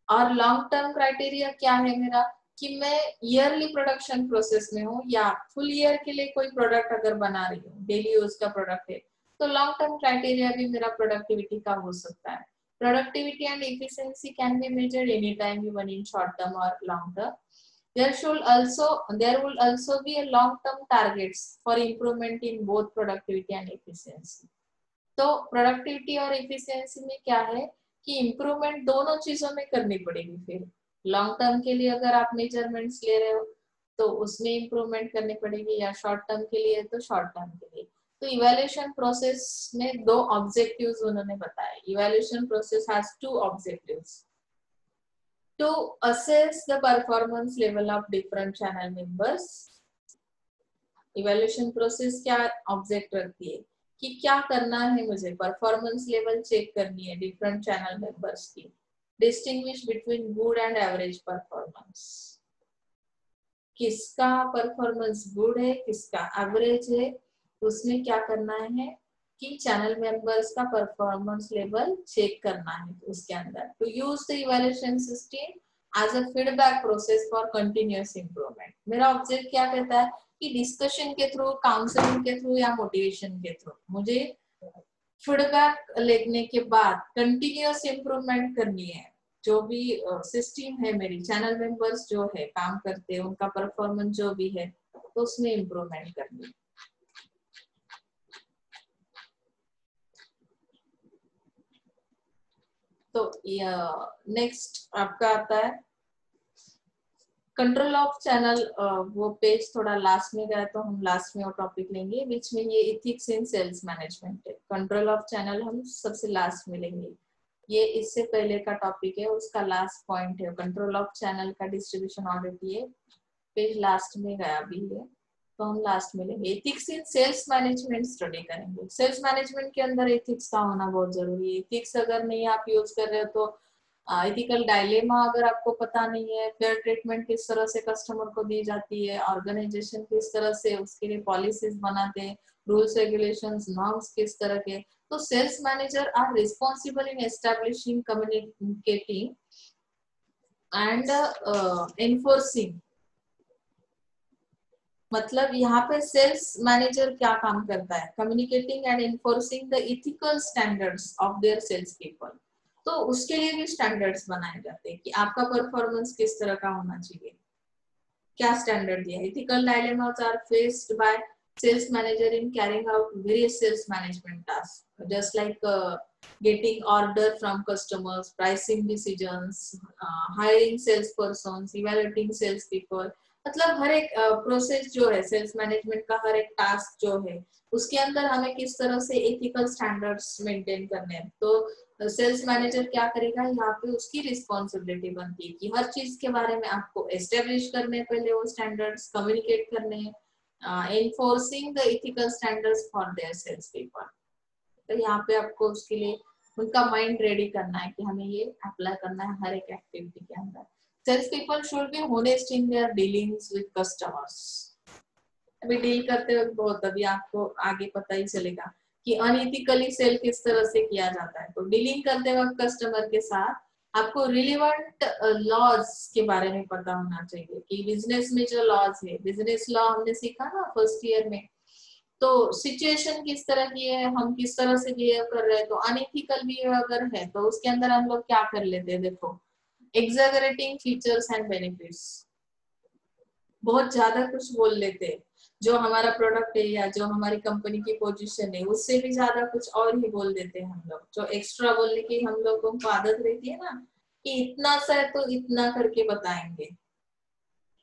और लॉन्ग टर्म क्राइटेरिया क्या है मेरा, कि मैं ईयरली प्रोडक्शन प्रोसेस में हूँ या फुल ईयर के लिए कोई प्रोडक्ट अगर बना रही हूँ, डेली यूज का प्रोडक्ट है, तो लॉन्ग टर्म क्राइटेरिया भी मेरा प्रोडक्टिविटी का हो सकता है। Productivity and efficiency can be measured any time, even in short term और long term. There will also be a long term targets for improvement in both productivity and efficiency. तो productivity और efficiency में क्या है कि improvement दोनों चीजों में करनी पड़ेगी। फिर लॉन्ग टर्म के लिए अगर आप मेजरमेंट्स ले रहे हो तो उसमें इम्प्रूवमेंट करनी पड़ेगी, या शॉर्ट टर्म के लिए तो शॉर्ट टर्म के लिए। तो इवैल्यूएशन प्रोसेस में 2 ऑब्जेक्टिव्स उन्होंने बताया। Evaluation process has 2 objectives, to assess the performance level of different channel members. Evaluation process क्या ऑब्जेक्ट रखती है कि क्या करना है, मुझे परफॉर्मेंस लेवल चेक करनी है डिफरेंट चैनल मेंबर्स की, distinguish between good and average performance. किसका परफॉर्मेंस गुड है, किसका एवरेज है, उसमें क्या करना है कि चैनल मेंबर्स का परफॉर्मेंस लेवल चेक करना है उसके अंदर। To use the evaluation system as a feedback process for continuous improvement. मेरा ऑब्जेक्ट क्या कहता है कि डिस्कशन के थ्रू, काउंसलिंग के थ्रू या मोटिवेशन के थ्रू मुझे फीडबैक लेने के बाद कंटिन्यूअस इंप्रूवमेंट करनी है, जो भी सिस्टम है, मेरी चैनल मेंबर्स जो है काम करते हैं, उनका परफॉर्मेंस जो भी है, तो उसमें इम्प्रूवमेंट करनी। तो नेक्स्ट आपका आता है कंट्रोल ऑफ चैनल। वो पेज थोड़ा लास्ट में गया, तो हम लास्ट में वो टॉपिक लेंगे। बीच में ये इथिक्स इन सेल्स मैनेजमेंट है। कंट्रोल ऑफ चैनल हम सबसे लास्ट में लेंगे। ये इससे पहले का टॉपिक है, उसका लास्ट पॉइंट है कंट्रोल ऑफ चैनल का डिस्ट्रीब्यूशन ऑडिट। ये पेज लास्ट में गया अभी है, तो हम लास्ट में लेंगे। Ethics in sales management study करेंगे। सेल्स मैनेजमेंट के अंदर एथिक्स का होना बहुत जरूरी है। एथिक्स अगर नहीं आप यूज कर रहे हो तो एथिकल डायलेमा अगर आपको पता नहीं है, फेयर ट्रीटमेंट किस तरह से कस्टमर को दी जाती है, ऑर्गेनाइजेशन किस तरह से उसके लिए पॉलिसीज बनाते हैं, रूल्स रेगुलेशंस नॉर्म्स किस तरह के, तो sales manager are responsible in establishing, communicating and enforcing. मतलब यहाँ पे सेल्स मैनेजर क्या काम करता है, communicating and enforcing the ethical standards of their sales people. तो उसके लिए भी स्टैंडर्ड्स बनाए जाते हैं कि आपका परफॉर्मेंस किस तरह का होना चाहिए, क्या स्टैंडर्ड दिया। Ethical dilemmas are faced by sales manager in carrying out various sales management task, just like getting order from customers, pricing decisions, hiring sales persons, evaluating sales people। मतलब हर एक प्रोसेस जो है सेल्स मैनेजमेंट का, हर एक task जो है उसके अंदर हमें किस तरह से एथिकल स्टैंडर्ड्स मेंटेन करने हैं। तो सेल्स मैनेजर क्या करेगा, यहाँ पे उसकी रिस्पॉन्सिबिलिटी बनती है कि हर चीज के बारे में आपको एस्टेब्लिश करने, पहले वो स्टैंडर्ड्स कम्युनिकेट करने, enforcing the ethical standards for their sales people. तो यहाँ पे आपको उसके लिए उनका माइंड रेडी करना है कि हमें ये अप्लाई करना है हर एक एक्टिविटी के अंदर। Sales people should be honest in their dealings with customers. अभी डील करते वक्त बहुत, अभी आपको आगे पता ही चलेगा कि अनइथिकली सेल किस तरह से किया जाता है। तो डीलिंग करते वक्त कस्टमर के साथ आपको रिलेवेंट लॉज के बारे में पता होना चाहिए कि बिजनेस में जो लॉज है, बिजनेस लॉ हमने सीखा ना फर्स्ट ईयर में, तो सिचुएशन किस तरह की है, हम किस तरह से बिहेव कर रहे हैं। तो अनइथिकल बिहेव अगर है तो उसके अंदर हम लोग क्या कर लेते हैं, देखो एग्जैगरेटिंग फीचर्स एंड बेनिफिट्स, बहुत ज्यादा कुछ बोल लेते हैं। जो हमारा प्रोडक्ट है या जो हमारी कंपनी की पोजीशन है उससे भी ज्यादा कुछ और ही बोल देते हैं हम लोग। जो एक्स्ट्रा बोलने की हम लोगों को आदत रहती है ना कि इतना सा है तो इतना करके बताएंगे,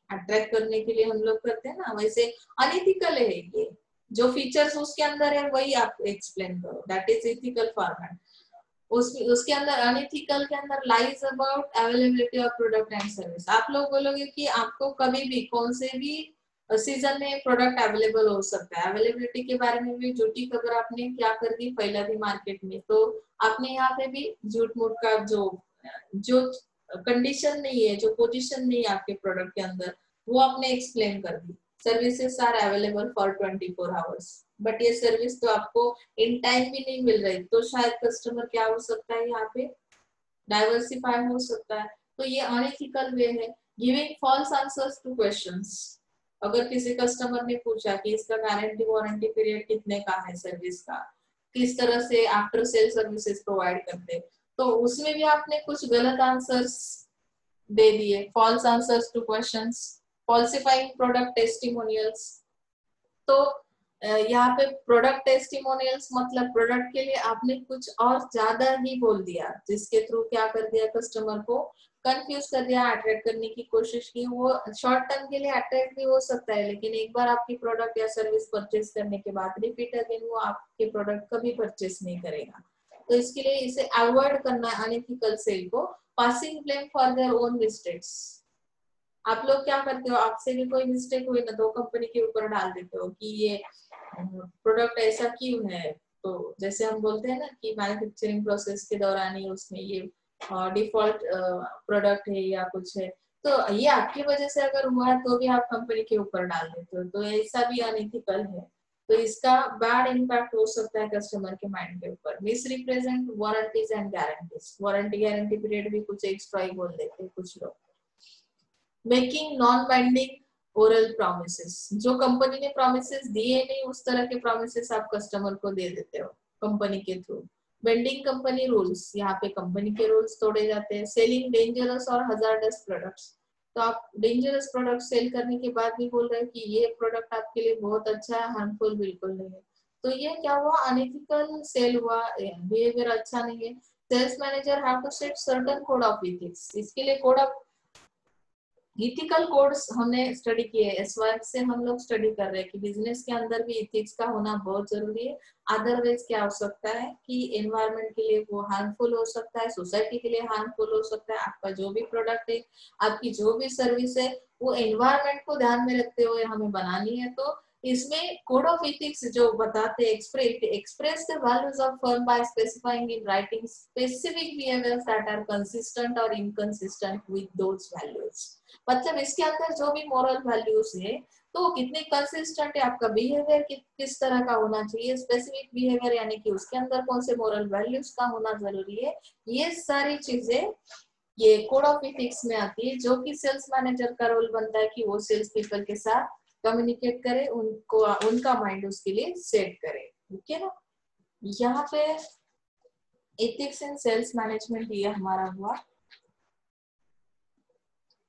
अट्रैक्ट करने के लिए हम लोग करते हैं ना, वैसे अनइथिकल है ये। जो फीचर्स उसके अंदर है वही आप एक्सप्लेन करो, दैट इज एथिकल फॉर्मेट। उसके अंदर अनइथिकल के अंदर lies about availability of product and service. आप लोग बोलोगे कि आपको कभी भी कौन से भी सीजन में प्रोडक्ट अवेलेबल हो सकता है। अवेलेबिलिटी के बारे में भी झूठी खबर आपने क्या कर दी, फैला दी मार्केट में। तो आपने यहाँ पे भी झूठ मूठ का जो जो कंडीशन नहीं है, जो पोजीशन नहीं है आपके प्रोडक्ट के अंदर, वो आपने एक्सप्लेन कर दी। Services are available for 24 hours, but ये सर्विस तो आपको इन टाइम भी नहीं मिल रही, तो शायद कस्टमर क्या हो सकता है, यहाँ पे डाइवर्सिफाई हो सकता है। तो ये अनएथिकल वे है। Giving false answers to questions. अगर किसी कस्टमर ने पूछा कि इसका गारंटी वारंटी पीरियड कितने का है, सर्विस का किस तरह से आफ्टर सेल सर्विसेज प्रोवाइड करते, तो उसमें भी आपने कुछ गलत आंसर्स दे दिए, false answers to questions, falsifying product testimonials. तो यहाँ पे प्रोडक्ट टेस्टिमोनियल्स मतलब प्रोडक्ट के लिए आपने कुछ और ज्यादा ही बोल दिया, जिसके थ्रू क्या कर दिया, कस्टमर को कंफ्यूज कर दिया, अट्रैक्ट करने की कोशिश की। वो शॉर्ट टर्म के लिए अट्रैक्ट भी हो सकता है, लेकिन एक बार आपकी प्रोडक्ट या सर्विस परचेज करने के बाद रिपीट अगेन वो आपके प्रोडक्ट कभी परचेज नहीं करेगा। तो इसके लिए इसे अवॉइड करना है, अनएथिकल सेल को। Passing blame for their own mistakes. आप लोग क्या करते हो, आपसे भी कोई मिस्टेक हुई ना तो कंपनी के ऊपर डाल देते हो कि ये प्रोडक्ट ऐसा क्यों है। तो जैसे हम बोलते हैं ना कि मैन्युफैक्चरिंग प्रोसेस के दौरान ही उसमें ये डिफॉल्ट प्रोडक्ट है या कुछ है, तो ये आपकी वजह से अगर हुआ है तो भी आप कंपनी के ऊपर डाल देते हो, तो ऐसा भी अनइथिकल है। तो इसका बैड इम्पैक्ट हो सकता है कस्टमर के माइंड के ऊपर। Miss represent warranties and guarantees. Warranty guarantee period भी कुछ एक्स्ट्रा ही बोल देते हैं कुछ लोग। Making non binding oral promises. जो कंपनी ने प्रोमिसेस दिए नहीं उस तरह के प्रोमिसेस आप कस्टमर को दे देते हो कंपनी के थ्रू। वेंडिंग कंपनी रूल्स, यहाँ पे कंपनी के रूल्स तोड़े जाते हैं। सेलिंग डेंजरस और हजार्डस प्रोडक्ट्स, तो आप डेंजरस प्रोडक्ट सेल करने के बाद भी बोल रहे हैं कि ये प्रोडक्ट आपके लिए बहुत अच्छा है, हार्मफुल बिल्कुल नहीं है, तो ये क्या हुआ, अनएथिकल सेल हुआ, बिहेवियर अच्छा नहीं है। Sales manager have to set certain code of ethics, इसके लिए कोड ऑफ इथिकल कोड्स हमने स्टडी किए, एसवाईएफ से हम लोग स्टडी कर रहे हैं कि बिजनेस के अंदर भी इथिक्स का होना बहुत जरूरी है। अदरवाइज क्या हो सकता है कि एनवायरनमेंट के लिए वो हार्मफुल हो सकता है, सोसाइटी के लिए हार्मफुल हो सकता है। आपका जो भी प्रोडक्ट है, आपकी जो भी सर्विस है, वो एनवायरनमेंट को ध्यान में रखते हुए हमें बनानी है। तो इसमें कोड ऑफ इथिक्स जो बताते हैं, express the values of firm by specifying in writing specific behaviours that are consistent और इनकंसिस्टेंट विद दोज वैल्यूज। मतलब इसके अंदर जो भी मॉरल वैल्यूज है, तो कितने कंसिस्टेंट है, आपका बिहेवियर किस तरह का होना चाहिए, स्पेसिफिक बिहेवियर यानी कि उसके अंदर कौन से मॉरल वैल्यूज का होना जरूरी है, ये सारी चीजें ये कोड ऑफ इथिक्स में आती है, जो कि सेल्स मैनेजर का रोल बनता है कि वो सेल्स पीपल के साथ कम्युनिकेट करे, उनको उनका माइंड उसके लिए सेट करे। ठीक है ना, यहाँ पे एथिक्स इन सेल्स मैनेजमेंट ये हमारा हुआ।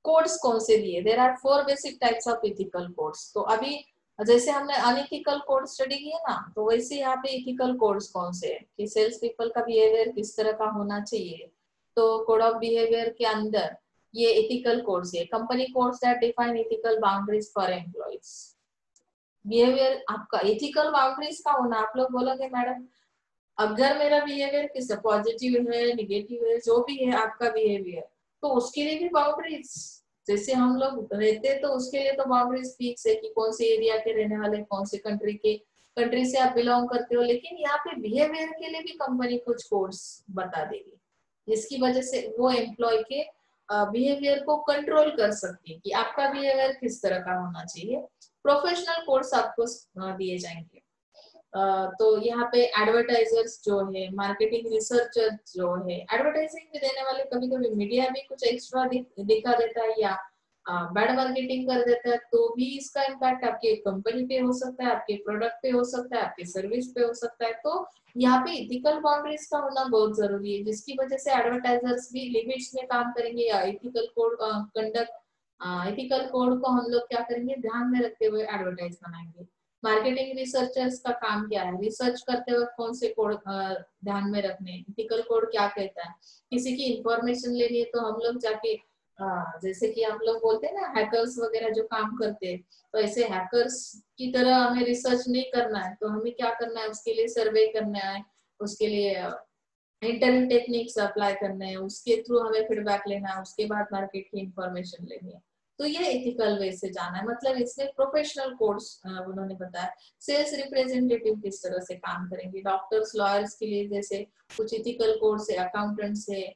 कोड्स कौन से दिए, there are 4 basic types of ethical codes. तो अभी जैसे हमने अनइथिकल कोड स्टडी किए ना, तो वैसे यहाँ पे इथिकल कोड्स कौन से है कि सेल्स पीपल का बिहेवियर किस तरह का होना चाहिए। तो कोड ऑफ बिहेवियर के अंदर ये इथिकल कोड्स है, company codes that define ethical boundaries for employees. Behaviour आपका इथिकल बाउंड्रीज का होना, आप लोग बोलोगे मैडम अगर मेरा बिहेवियर किस पॉजिटिव है, निगेटिव है, जो भी है आपका बिहेवियर, तो उसके लिए भी बाउंड्रीज, जैसे हम लोग रहते हैं तो उसके लिए तो बाउंड्रीज फिक्स है कि कौन से एरिया के रहने वाले, कौन से कंट्री से आप बिलोंग करते हो, लेकिन यहाँ पे बिहेवियर के लिए भी कंपनी कुछ कोड्स बता देगी, जिसकी वजह से वो एम्प्लॉय के बिहेवियर को कंट्रोल कर सकती है कि आपका बिहेवियर किस तरह का होना चाहिए। प्रोफेशनल कोड्स आपको दिए जाएंगे। तो यहाँ पे एडवर्टाइजर्स जो है, मार्केटिंग रिसर्चर जो है, एडवर्टाइजिंग भी देने वाले, कभी कभी मीडिया भी कुछ एक्स्ट्रा दिखा देता है या बैड मार्केटिंग कर देता है, तो भी इसका इम्पैक्ट आपके कंपनी पे हो सकता है, आपके प्रोडक्ट पे हो सकता है, आपके सर्विस पे हो सकता है। तो यहाँ पे इथिकल बाउंड्रीज का होना बहुत जरूरी है, जिसकी वजह से एडवर्टाइजर्स भी लिमिट्स में काम करेंगे या ethical code conduct ethical code को हम लोग क्या करेंगे, ध्यान में रखते हुए एडवर्टाइज बनाएंगे। मार्केटिंग रिसर्चर्स का काम क्या है, रिसर्च करते वक्त कौन से कोड ध्यान में रखने, इथिकल कोड क्या कहता है, किसी की इंफॉर्मेशन लेनी है तो हम लोग जाके जैसे कि हम लोग बोलते हैं ना हैकर्स वगैरह जो काम करते हैं, तो ऐसे हैकर्स की तरह हमें रिसर्च नहीं करना है, तो हमें क्या करना है, उसके लिए सर्वे करना है, उसके लिए इंटरनेट टेक्निक्स अप्लाई करने हैं, उसके थ्रू हमें फीडबैक लेना है, उसके बाद मार्केट की इंफॉर्मेशन लेनी है। तो ये एथिकल वे से जाना है, मतलब इसमें प्रोफेशनल कोर्स उन्होंने बताया। सेल्स रिप्रेजेंटेटिव किस तरह से काम करेंगे, डॉक्टर्स लॉयर्स के लिए जैसे कुछ इथिकल कोर्स है, अकाउंटेंट्स है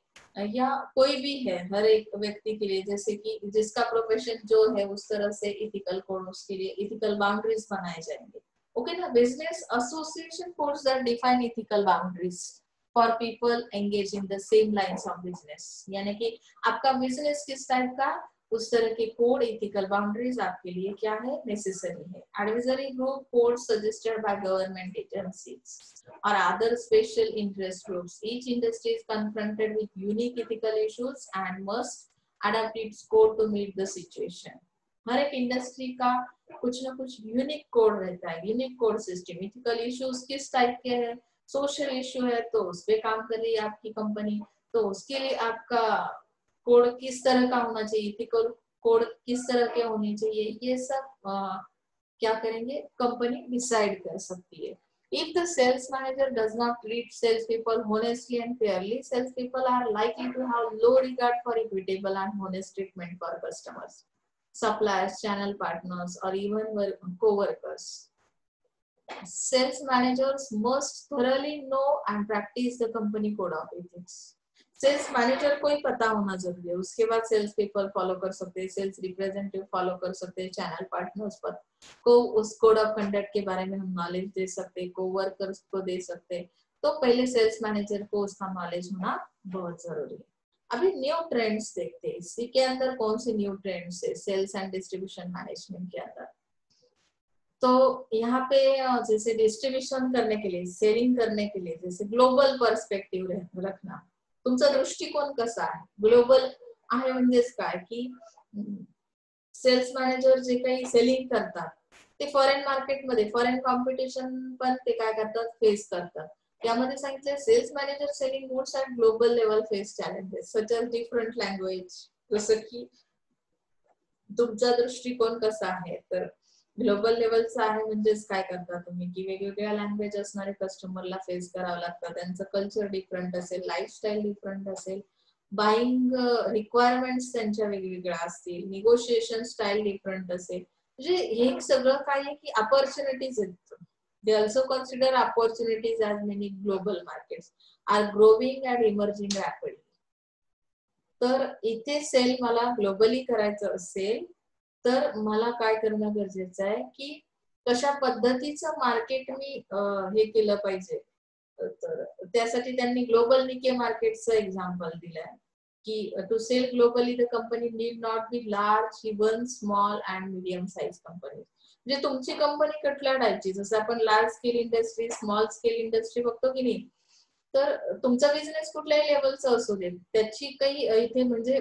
या कोई भी है, हर एक व्यक्ति के लिए जैसे कि जिसका प्रोफेशन जो है उस तरह से इथिकल कोड, उसके लिए इथिकल बाउंड्रीज बनाए जाएंगे। ओके ना, business association codes that define ethical boundaries for people engage in the same lines of business, यानी कि आपका बिजनेस किस टाइप का, उस तरह के कोड इथिकल बाउंड्रीज आपके लिए क्या है, नेसेसरी है। Advisory group code suggested by government agencies और other special interest groups, each industry is confronted with unique ethical issues and must adopt its code to meet the situation. हर एक industry का कुछ ना कुछ यूनिक कोड रहता है, unique code system. Ethical issues किस टाइप के हैं, सोशल इश्यू है तो उस पे काम कर रही है आपकी कंपनी, तो उसके लिए आपका कोड किस तरह का होना चाहिए, इथिकल कोड किस तरह के होने चाहिए, ये सब क्या करेंगे, कंपनी डिसाइड कर सकती है। If the sales manager does not treat salespeople honestly and fairly, salespeople are likely to have low regard for equitable and honest treatment for customers, suppliers, channel partners, or even co-workers. Sales managers must thoroughly know and practice the company code of ethics. Sales manager को ही पता होना जरूरी है, उसके बाद sales people follow कर सकते हैं, सेल्स रिप्रेजेंटेटिव फॉलो कर सकते हैं, चैनल पार्टनर्स पर को उस कोड ऑफ कंडक्ट के बारे में हम नॉलेज दे सकते हैं, कोवर्कर्स को दे सकते हैं। तो पहले सेल्स मैनेजर को उसका नॉलेज होना बहुत जरूरी है। अभी न्यू ट्रेंड्स देखते हैं, इसी के अंदर कौन सी न्यू ट्रेंड्स है सेल्स एंड डिस्ट्रीब्यूशन मैनेजमेंट के अंदर। तो यहाँ पे जैसे डिस्ट्रीब्यूशन करने के लिए, सेलिंग करने के लिए जैसे ग्लोबल पर्स्पेक्टिव्ह रखना, तुमचा दृष्टिकोन कसा आहे, ग्लोबल आहे म्हणजेच काय की सेल्स मॅनेजर जे काही सेलिंग करतात ते फॉरेन मार्केटमध्ये फॉरेन कॉम्पिटिशन पण ते काय करतात, फेस करतात. यामध्ये सांगितलं sales manager selling goods at global level face challenges such as different language. जसं की तुमचा दृष्टिकोन कसा आहे, तर ग्लोबल लेवलचा आहे म्हणजेच काय करता तुम्ही की वेगवेगळ्या लँग्वेज असणारे कस्टमरला फेस करावं लागतं, त्यांचं कल्चर डिफरंट असेल, लाईफस्टाईल डिफरंट असेल, बाईंग रिक्वायरमेंट्स त्यांच्या वेगवेगळ्या असतील, निगोशिएशन स्टाईल डिफरंट असेल. म्हणजे हे सगळं काय आहे की अपॉर्च्युनिटीज आहेत. They also consider opportunities as many global markets are growing and emerging rapidly. तर इथे सेल मला ग्लोबली करायचं असेल तर मला काय करणं गरजेचं आहे की कशा पद्धतीचं मार्केट मी हे केलं पाहिजे. तर त्यासाठी त्यांनी ग्लोबल निके मार्केटचं एक्झाम्पल दिलंय की to sell globally the company need not be large, even small and medium size company. म्हणजे तुमची कंपनी कुठल्या टाईपची, जसं आपण large scale industry, small scale industry बघतो की नाही, तर तुमचा बिझनेस कुठल्याही लेवलचा असू दे, त्याची काही इथे म्हणजे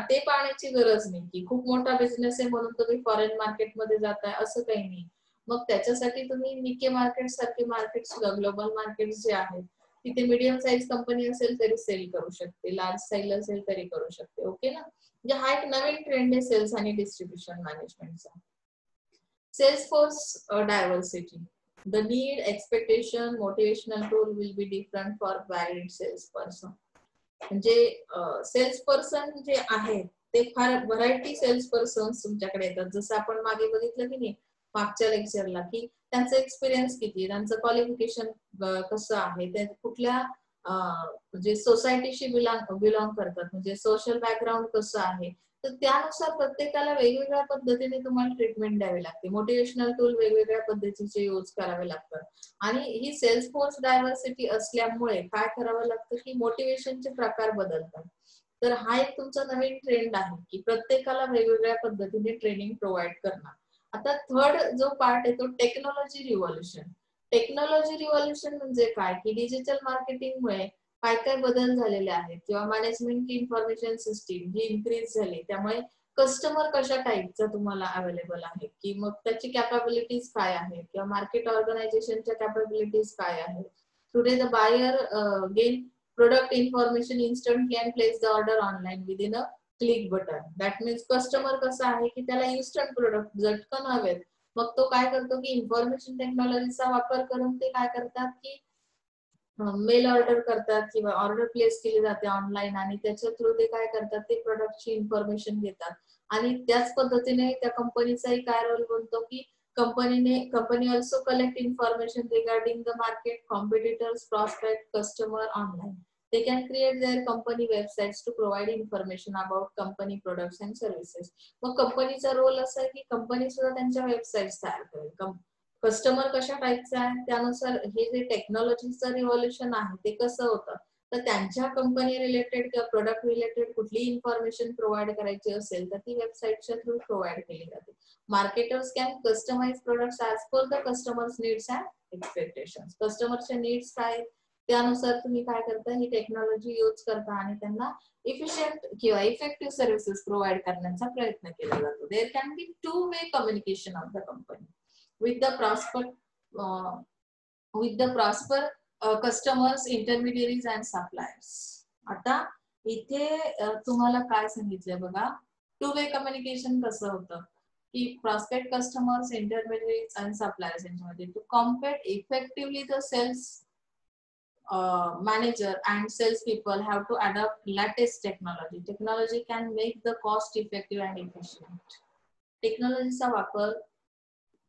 ते पाहण्याची गरज नाही की खूप मोठा बिझनेस आहे म्हणून तुम्ही फॉरेन मार्केटमध्ये जाताय असं काही नाही. मग त्याच्यासाठी तुम्ही निके मार्केट सारखे मार्केट, ग्लोबल मार्केट जे आहेत तिथे मीडियम साईज कंपनी असेल तरी सेल करू शकते, लार्ज साईज असेल तरी करू शकते. ओके ना. म्हणजे हा एक नवीन ट्रेंड आहे सेल्स आणि डिस्ट्रीब्युशन मॅनेजमेंटचा. Sales force diversity. The need, expectation, motivational tool will be different for varied salesperson. म्हणजे सेल्स पर्सन जे आहेत ते फार व्हरायटी सेल्स पर्सन तुमच्याकडे येतात. जसं आपण मागे बघितलं की नाही मागच्या लेक्चरला की त्यांचा एक्सपिरियन्स किती, त्यांचं क्वालिफिकेशन कसं आहे, ते कुठल्या म्हणजे सोसायटीशी बिलॉंग करतात, म्हणजे सोशल बॅकग्राऊंड कसं आहे, तर त्यानुसार प्रत्येकाला वेगवेगळ्या पद्धतीने तुम्हाला ट्रीटमेंट द्यावी लागते. मोटिवेशनल टूल वेगवेगळ्या पद्धतीचे यूज करावे लागतात. आणि ही सेल्स फोर्स डायव्हर्सिटी असल्यामुळे काय करावं लागतं की मोटिवेशनचे प्रकार बदलतात. तर हा एक तुमचा नवीन ट्रेंड आहे की प्रत्येकाला वेगवेगळ्या पद्धतीने ट्रेनिंग प्रोव्हाइड करणं. आता थर्ड जो पार्ट आहे तो टेक्नॉलॉजी रिव्हॉल्युशन. टेक्नॉलॉजी रिव्हॉल्युशन म्हणजे काय की डिजिटल मार्केटिंगमुळे काय काय बदल झालेले आहेत किंवा मॅनेजमेंट इन्फॉर्मेशन सिस्टीम जी इन्क्रीज झाली, त्यामुळे कस्टमर कशा टाईपचा तुम्हाला अवेलेबल आहे की मग त्याची कॅपॅबिलिटीज काय आहे किंवा मार्केट ऑर्गनायझेशनच्या कॅपॅबिलिटीज काय आहे. Today the buyer gain product information instantly and place the order online within a click button. That means customer कसा आहे की त्याला इन्स्टंट प्रोडक्ट झटकन हवेत, मग तो काय करतो की इन्फॉर्मेशन टेक्नॉलॉजीचा वापर करून ते काय करतात की मेल ऑर्डर करतात किंवा ऑर्डर प्लेस केली जाते ऑनलाईन आणि त्याच्या थ्रू ते काय करतात ते प्रोडक्टची इन्फॉर्मेशन घेतात. आणि त्याच पद्धतीने त्या कंपनीचाही काय रोल बनतो की company also collect information regarding the market, competitors, prospect, customer online. They can create their company websites to provide information about company products and services. मग कंपनीचा रोल असा आहे की कंपनी सुद्धा त्यांच्या वेबसाईट्स तयार करेल. कस्टमर कशा टाईपचा आहे त्यानुसार हे जे टेक्नॉलॉजीचं रिव्हॉल्युशन आहे ते कसं होतं, तर त्यांच्या कंपनी रिलेटेड किंवा प्रोडक्ट रिलेटेड कुठली इन्फॉर्मेशन प्रोव्हाइड करायची असेल तर ती वेबसाईटच्या थ्रू प्रोव्हाइड केली जाते. Marketers can customize products as per the customers needs and expectations. कस्टमरचे नीड्स काय त्यानुसार तुम्ही काय करता ही टेक्नॉलॉजी यूज करता आणि त्यांना इफिशियंट किंवा इफेक्टिव्ह सर्व्हिसेस प्रोव्हाइड करण्याचा प्रयत्न केला जातो. There can be two way communication of the company with the prosper customers, intermediaries and suppliers. आता इथे तुम्हाला काय सांगितलंय बघा, टू वे कम्युनिकेशन कसं होतं की प्रॉस्पेक्ट कस्टमर्स, इंटरमिडिएट्स आणि सप्लायर्स यांच्यामध्ये to compete effectively the sales manager and sales people have to adopt latest technology. Technology can make the cost effective and efficient. टेक्नॉलॉजीचा वापर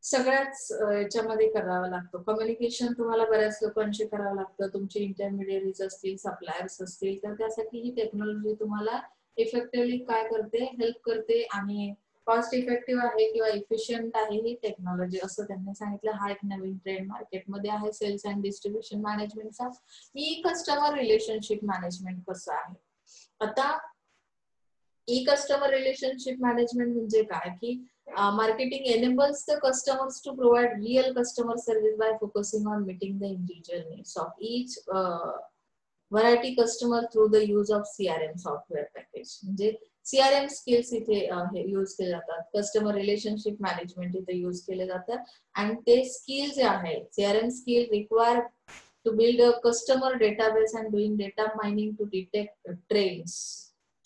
सगळ्याच याच्यामध्ये करावा लागतो. कम्युनिकेशन तुम्हाला बऱ्याच लोकांशी करावं लागतं, तुमचे इंटरमिडिएटरीज असतील, सप्लायर्स असतील, तर त्यासाठी ही टेक्नॉलॉजी तुम्हाला इफेक्टिव्हली काय करते, हेल्प करते आणि कॉस्ट इफेक्टिव्ह आहे किंवा इफिशियंट आहे ही टेक्नॉलॉजी असं त्यांनी सांगितलं. हा एक नवीन ट्रेंड मार्केटमध्ये आहे सेल्स अँड डिस्ट्रीब्युशन मॅनेजमेंटचा. ही कस्टमर रिलेशनशिप मॅनेजमेंट कसं आहे. आता ई कस्टमर रिलेशनशिप मॅनेजमेंट म्हणजे काय की marketing enables the customers to provide real customer service by focusing on meeting the individual needs of each variety customer through the use of CRM software package. म्हणजे CRM skills इथे use केले जातात, customer relationship management इथे use केले जातात आणि ते skill जे आहे CRM skill require to build a customer database and doing data mining to detect trends.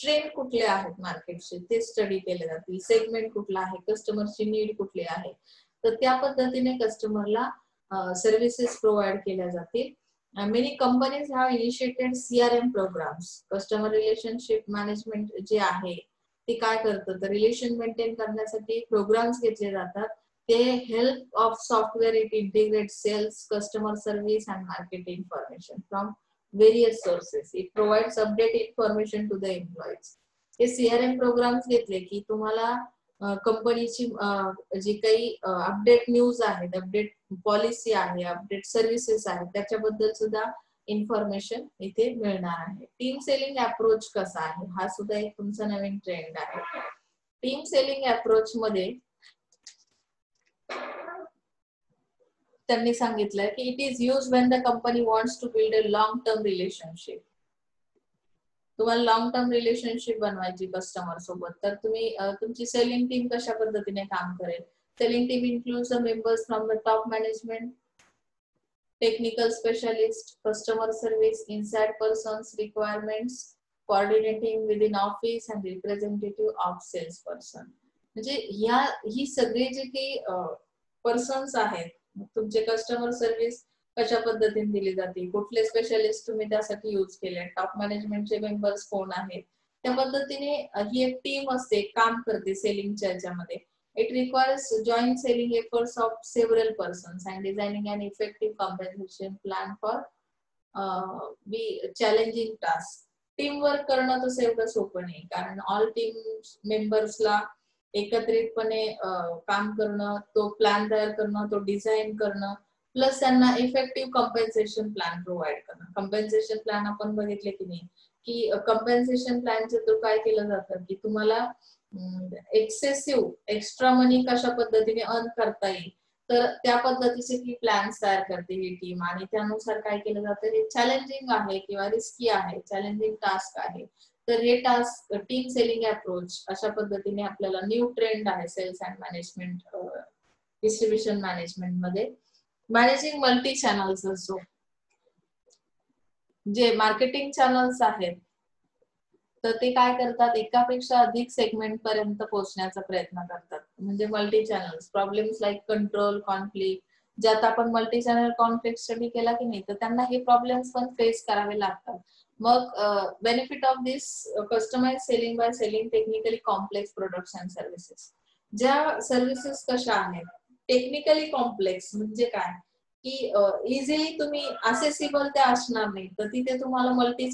Trend कुठले आहेत मार्केटचे ते स्टडी केले जातील, सेगमेंट कुठला आहे, कस्टमरची नीड कुठली आहे, तर त्या पद्धतीने कस्टमरला सर्व्हिसेस प्रोव्हाइड केल्या जातील. Many companies have initiated CRM programs. Customer relationship management जे आहे ते काय करतं तर रिलेशन मेंटेन करण्यासाठी प्रोग्राम्स घेतले जातात. ते help of software it integrate sales, customer service and marketing information from various sources. It provides update information to the employees. हे CRM प्रोग्राम्स घेतले की तुम्हाला कंपनीची जी काही अपडेट न्यूज आहेत, अपडेट पॉलिसी आहे, अपडेट सर्व्हिसेस आहेत त्याच्याबद्दल सुद्धा इन्फॉर्मेशन इथे मिळणार आहे. टीम सेलिंग अप्रोच कसा आहे हा सुद्धा एक तुमचा नवीन ट्रेंड आहे. टीम सेलिंग अप्रोच मध्ये त्यांनी सांगितलं की it is use when the company wants to build a long term relationship. तुम्हाला लॉंग टर्म रिलेशनशिप बनवायची कस्टमर सोबत, तर तुम्ही तुमची सेलिंग टीम कशा पद्धतीने काम करेल. Selling team includes the members from the top management, technical specialist, customer service, inside persons, requirements, coordinating with in office and representative of sales person. म्हणजे ही सगळी जे काही पर्सन्स आहेत, तुमचे कस्टमर सर्व्हिस कशा पद्धतीने दिली जाते, कुठले स्पेशलिस्ट तुम्ही त्यासाठी यूज केले, टॉप मॅनेजमेंटचे मेंबर्स कोण आहेत, त्या पद्धतीने ही एक टीम असते, काम करते सेलिंगच्या याच्यामध्ये. It requires joint selling efforts of several persons and designing and effective compensation plan for challenging task. Team work करणं तसं एवढं सोपं नाही, कारण ऑल टीम मेंबर्सला एकत्रितपणे काम करणं, तो प्लॅन तयार करणं, तो डिझाईन करणं, प्लस त्यांना इफेक्टिव्ह कॉम्पेन्सेशन प्लॅन प्रोव्हाइड करणं. कॉम्पेन्सेशन प्लॅन आपण बघितले की नाही की कॉम्पेन्सेशन प्लॅनचे तो काय केलं जातं की तुम्हाला एक्सेसिव्ह एक्स्ट्रा मनी कशा पद्धतीने अर्न करता येईल, तर त्या पद्धतीचे ती प्लॅन्स तयार करते ही टीम. आणि त्यानुसार काय केलं जातं, हे चॅलेंजिंग आहे किंवा रिस्की आहे, चॅलेंजिंग टास्क आहे, तर हे टास्क टीम सेलिंग अप्रोच अशा पद्धतीने आपल्याला न्यू ट्रेंड आहे sales and management, distribution management मध्ये. मॅनेजिंग मल्टी चॅनल्स असो, जे मार्केटिंग चॅनल्स आहेत तर ते काय करतात, एकापेक्षा अधिक सेगमेंट पर्यंत पोहोचण्याचा प्रयत्न करतात. म्हणजे multi channels. Problems like control, conflict, ज्यात आपण मल्टी चॅनल कॉन्फ्लिक्ट स्टडी केला की नाही, तर त्यांना हे प्रॉब्लेम्स पण फेस करावे लागतात. मग benefit of this customize selling by selling technically complex products and services. ज्या सर्व्हिसेस कशा आहेत टेक्निकली कॉम्प्लेक्स म्हणजे काय की इझिली तुम्ही असेसिबल त्या असणार नाही, तर तिथे तुम्हाला मल्टी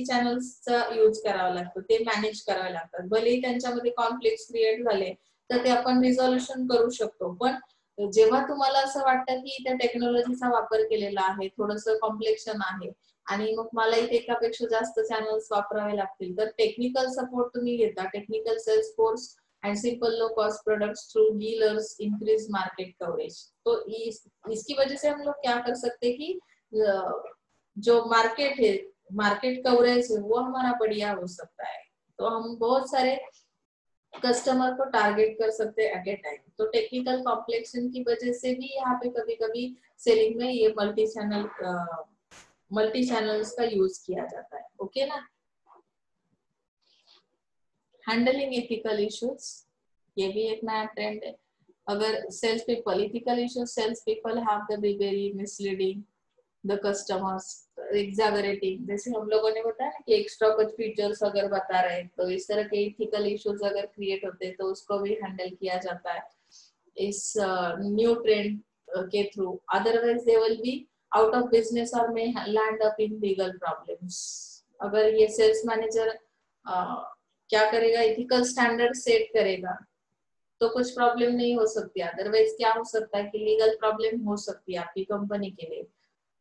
चॅनल्सचा यूज करावा लागतो, ते मॅनेज करावे लागतात. भलेही त्यांच्यामध्ये कॉन्फ्लिक्ट क्रिएट झाले तर ते आपण रिझॉल्युशन करू शकतो, पण जेव्हा तुम्हाला असं वाटतं की त्या टेक्नॉलॉजीचा वापर केलेला आहे, थोडंसं कॉम्प्लेक्शन आहे आणि मग मला इथे एकापेक्षा जास्त चॅनल्स वापरावे लागतील, तर टेक्निकल सपोर्ट तुम्ही घेता, technical sales force and simple low cost products through dealers increase market coverage. तो इसकी वजह से हम लोग क्या कर सकते हैं कि जो मार्केट है, मार्केट कवरेज है वो हमारा बढ़िया हो सकता है, तो हम बहुत सारे कस्टमर को टारगेट कर सकते हैं एट ए टाइम. तो टेक्निकल कॉम्प्लेक्शन की वजह से भी यहाँ पे कभी कभी सेलिंग में ये मल्टी चैनल्स का यूज किया जाता है. ओके ना. हैंडलिंग एथिकल इश्यूज, ये भी एक नया ट्रेंड है. अगर sales people ethical issues, sales people have the be very misleading the customers, exaggerating. जैसे हम लोगों ने बताया ना कि एक्स्ट्रा कुछ फीचर्स अगर बता रहे हैं, तो इस तरह के एथिकल इश्यूज अगर क्रिएट होते हैं तो उसको भी हैंडल किया जाता है इस न्यू ट्रेंड के through. Otherwise they will be out of business और may land up in legal problems. अगर ये सेल्स मैनेजर क्या करेगा, एथिकल स्टैंडर्ड सेट करेगा तो कुछ प्रॉब्लम नहीं हो सकती. अदरवाइज क्या हो सकता है कि लीगल प्रॉब्लम हो सकती है आपकी कंपनी के लिए.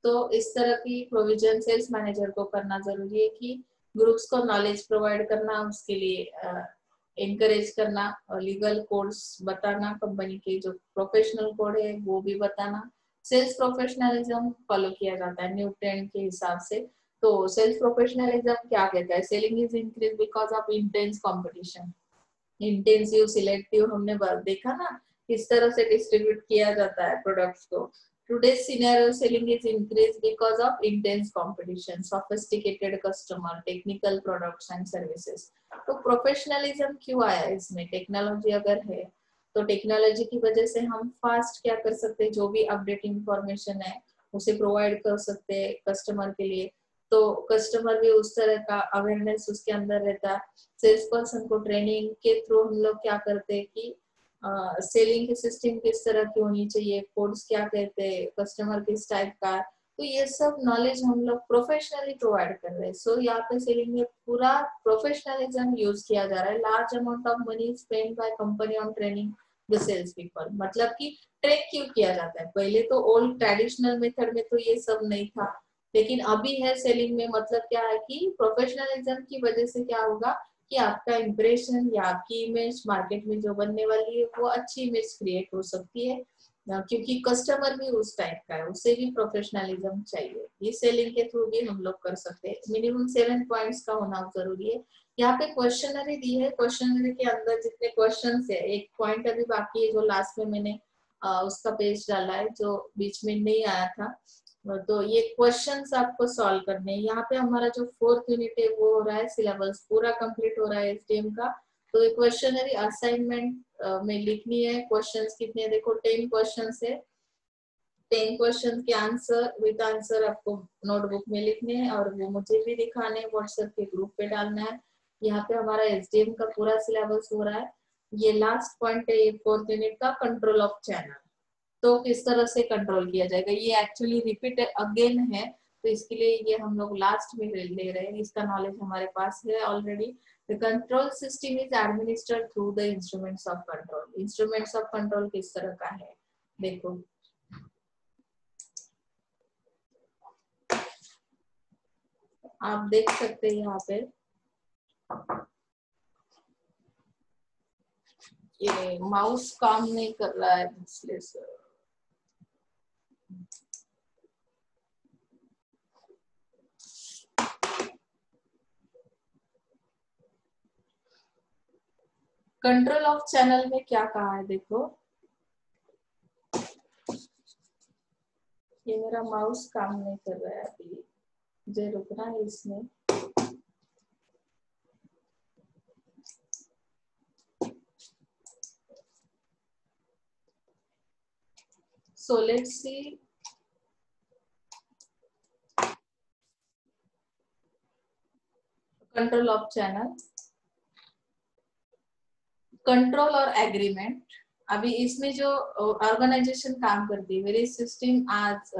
तो इस तरह की प्रोविजन सेल्स मैनेजर को करना जरूरी है कि ग्रुप्स को नॉलेज प्रोवाइड करना, उसके लिए encourage करना, लीगल कोड्स बताना, कंपनी के जो प्रोफेशनल कोड है वो भी बताना। सेल्स प्रोफेशनलिज्म फॉलो किया जाता है न्यू ट्रेंड के हिसाब से। तो सेल्स प्रोफेशनलिज्म क्या कहता है? Selling is increase because of intense competition. Intensive selective हमने देखा ना किस तरह से डिस्ट्रीब्यूट किया जाता है प्रोडक्ट्स को। Today's scenario selling is increased because of intense competition, sophisticated customer, technical products and services. तो प्रोफेशनलिज्म क्यों आया इसमें? टेक्नोलॉजी अगर है तो टेक्नोलॉजी की वजह से हम फास्ट क्या कर सकते हैं, जो भी अपडेट इंफॉर्मेशन है उसे प्रोवाइड कर सकते हैं कस्टमर के लिए। तो कस्टमर भी उस तरह का अवेयरनेस उसके अंदर रहता है। सेल्स पर्सन को ट्रेनिंग के थ्रू हम लोग क्या करते हैं कि सेलिंग की सिस्टम किस तरह की होनी चाहिए, कोड्स क्या कहते हैं, कस्टमर किस टाइप का, तो ये सब नॉलेज हम लोग प्रोफेशनली प्रोवाइड कर रहे हैं। सो यहाँ पे सेलिंग में पूरा प्रोफेशनलिज्म यूज किया जा रहा है। Large amount of money spend by company on training the sales people. मतलब कि ट्रेन क्यों किया जाता है? पहले तो ओल्ड ट्रेडिशनल मेथड में तो ये सब नहीं था, लेकिन अभी है सेलिंग में। मतलब क्या है कि प्रोफेशनलिज्म की वजह से क्या होगा कि आपका इंप्रेशन या आपकी इमेज मार्केट में जो बनने वाली है वो अच्छी इमेज क्रिएट हो सकती है, क्योंकि कस्टमर भी उस टाइप का है, उसे भी प्रोफेशनलिज्म चाहिए। ये सेलिंग के थ्रू भी हम लोग कर सकते हैं। मिनिमम 7 पॉइंट्स का होना जरूरी है। यहाँ पे क्वेश्चनरी दी है, क्वेश्चनरी के अंदर जितने क्वेश्चन है, एक पॉइंट अभी बाकी है जो लास्ट में मैंने उसका पेज डाला है जो बीच में नहीं आया था। तो ये क्वेश्चंस आपको सॉल्व करने हैं। यहाँ पे हमारा जो 4th यूनिट है वो हो रहा है, सिलेबस पूरा कंप्लीट हो रहा है एसडीएम का। तो ये क्वेश्चनरी असाइनमेंट में लिखनी है। क्वेश्चंस कितने हैं? देखो 10 क्वेश्चंस है। 10 क्वेश्चन के आंसर विद आंसर आपको नोटबुक में लिखने हैं और वो मुझे भी दिखाने हैं, व्हाट्सएप के ग्रुप पे डालना है। यहाँ पे हमारा एसडीएम का पूरा सिलेबस हो रहा है। ये लास्ट पॉइंट है ये 4th यूनिट का, कंट्रोल ऑफ चैनल। तो किस तरह से कंट्रोल किया जाएगा, ये एक्चुअली रिपीट अगेन है, तो इसके लिए ये हम लोग लास्ट में ले रहे हैं। इसका नॉलेज हमारे पास है already. The control system is administered through the instruments of control. Instruments of control किस तरह का है देखो, आप देख सकते हैं यहाँ पे ये माउस काम नहीं कर रहा है इसलिए सर। कंट्रोल ऑफ चैनल में क्या कहा है देखो, ये मेरा माउस काम नहीं कर रहा है अभी, मुझे रुकना है इसमें। So let's see. Control of channel, control और एग्रीमेंट। अभी इसमें जो ऑर्गेनाइजेशन काम करती है, वेरियस सिस्टम आज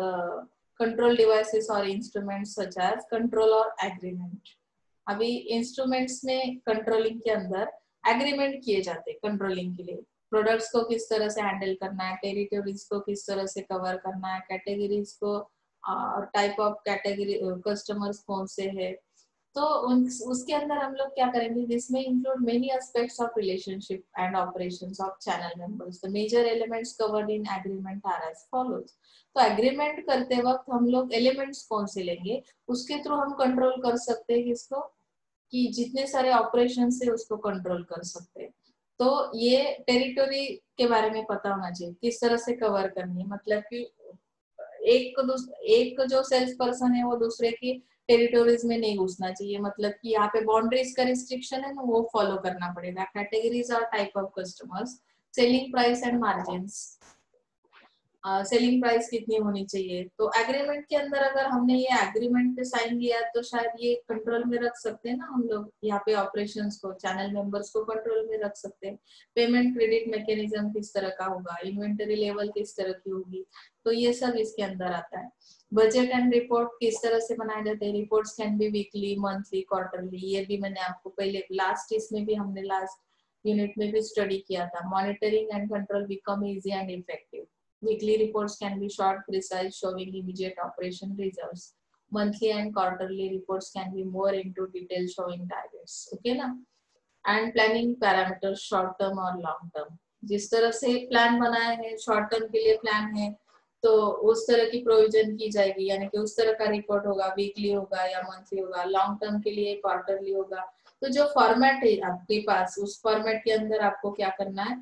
कंट्रोल डिवाइसेस और इंस्ट्रूमेंट्स सच एज कंट्रोल और एग्रीमेंट। अभी इंस्ट्रूमेंट्स में कंट्रोलिंग के अंदर एग्रीमेंट किए जाते हैं कंट्रोलिंग के लिए। प्रोडक्ट्स को किस तरह से हैंडल करना है, टेरिटोरीज को किस तरह से कवर करना है, कैटेगरीज को, टाइप ऑफ कैटेगरी कस्टमर्स कौन से है, तो उसके अंदर हम लोग क्या करेंगे, जिसमें include many aspects of relationship and operations of channel members. The major elements covered in agreement are as follows. तो एग्रीमेंट करते वक्त हम लोग एलिमेंट्स कौन से लेंगे, उसके थ्रू हम कंट्रोल कर सकते हैं किसको, कि जितने सारे ऑपरेशन है उसको कंट्रोल कर सकते हैं। तो ये टेरिटोरी के बारे में पता होना चाहिए, किस तरह से कवर करनी है। मतलब कि एक जो सेल्स पर्सन है वो दूसरे की टेरिटोरीज में नहीं घुसना चाहिए। मतलब कि यहाँ पे बाउंड्रीज का रिस्ट्रिक्शन है ना, वो फॉलो करना पड़ेगा। कैटेगरीज और type of customers, selling price and margins, selling price कितनी होनी चाहिए। तो एग्रीमेंट के अंदर अगर हमने ये एग्रीमेंट पे साइन किया तो शायद ये कंट्रोल में रख सकते हैं ना हम लोग। यहाँ पे ऑपरेशंस को, चैनल मेंबर्स को कंट्रोल में रख सकते हैं। पेमेंट क्रेडिट मैकेनिज्म किस तरह का होगा, इन्वेंटरी लेवल किस तरह की होगी, तो ये सब इसके अंदर आता है। बजट एंड रिपोर्ट किस तरह से बनाए जाते हैं, reports can be weekly, monthly, quarterly. ये भी मैंने आपको पहले लास्ट इसमें भी हमने लास्ट यूनिट में भी स्टडी किया था। Monitoring and control become easy and effective. Weekly reports can be short, precise, showing immediate operation results. monthly and quarterly reports can be more into detail showing targets. Okay ना? And planning parameters short term और long term. जिस तरह से plan बनाया है, short term के लिए plan है, तो उस तरह की प्रोविजन की जाएगी, यानी कि उस तरह का रिपोर्ट होगा, वीकली होगा या मंथली होगा, लॉन्ग टर्म के लिए क्वार्टरली होगा। तो जो फॉर्मेट है आपके पास, उस फॉर्मेट के अंदर आपको क्या करना है,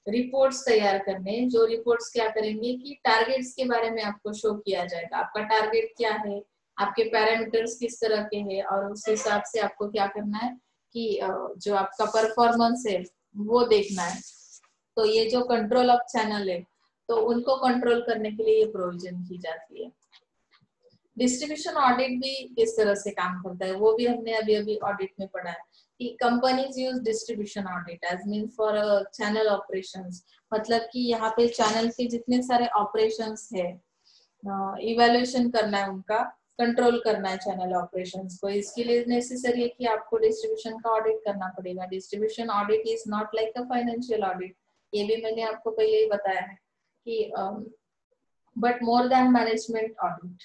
रिपोर्ट्स तैयार करने, जो रिपोर्ट्स क्या करेंगे कि टारगेट्स के बारे में आपको शो किया जाएगा, आपका टारगेट क्या है, आपके पैरामीटर्स किस तरह के हैं, और उस हिसाब से आपको क्या करना है कि जो आपका परफॉर्मेंस है वो देखना है। तो ये जो कंट्रोल ऑफ चैनल है, तो उनको कंट्रोल करने के लिए ये प्रोविजन की जाती है। डिस्ट्रीब्यूशन ऑडिट भी किस तरह से काम करता है, वो भी हमने अभी अभी ऑडिट में पढ़ा है कि companies use distribution audit as mean for channel operations. मतलब कि यहाँ पे चैनल के जितने सारे ऑपरेशंस है, इवैल्यूएशन करना है, उनका कंट्रोल करना है चैनल ऑपरेशंस को। इसके लिए नेसेसरी है कि आपको डिस्ट्रीब्यूशन का ऑडिट करना पड़ेगा। Distribution audit is not like a financial audit, ये भी मैंने आपको पहले ही बताया है कि but more than management audit.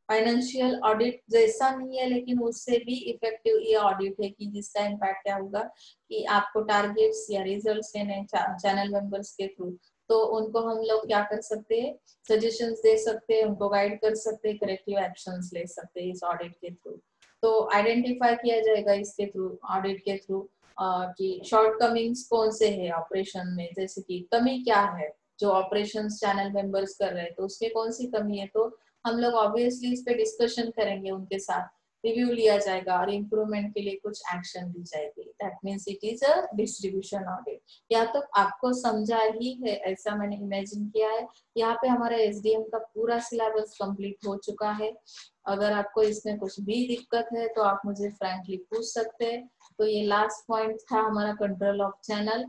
Financial audit जैसा नहीं है, लेकिन उससे भी इफेक्टिव ये ऑडिट है कि जिसका इम्पैक्ट क्या होगा कि आपको टारगेट्स या रिजल्ट्स लेने चैनल मेंबर्स के थ्रू, तो उनको हम लोग क्या कर सकते हैं, सजेशंस दे सकते हैं, उनको गाइड कर सकते हैं, करेक्टिव एक्शंस ले सकते हैं इस ऑडिट के थ्रू। तो आइडेंटिफाई किया जाएगा इसके थ्रू, ऑडिट के थ्रू, कि शॉर्टकमिंग्स कौन से है ऑपरेशन में, जैसे कि कमी क्या है जो ऑपरेशंस चैनल मेंबर्स कर रहे हैं, तो उसके कौन सी कमी है, तो हम लोग ऑब्वियसली इस पे डिस्कशन करेंगे, उनके साथ रिव्यू लिया जाएगा और इम्प्रूवमेंट के लिए कुछ एक्शन ली जाएगी। That means it is a distribution audit. या तो आपको समझा ही है, ऐसा मैंने इमेजिन किया है। यहाँ पे हमारा एसडीएम का पूरा सिलेबस कंप्लीट हो चुका है। अगर आपको इसमें कुछ भी दिक्कत है तो आप मुझे फ्रैंकली पूछ सकते हैं। तो ये लास्ट पॉइंट था हमारा कंट्रोल ऑफ चैनल,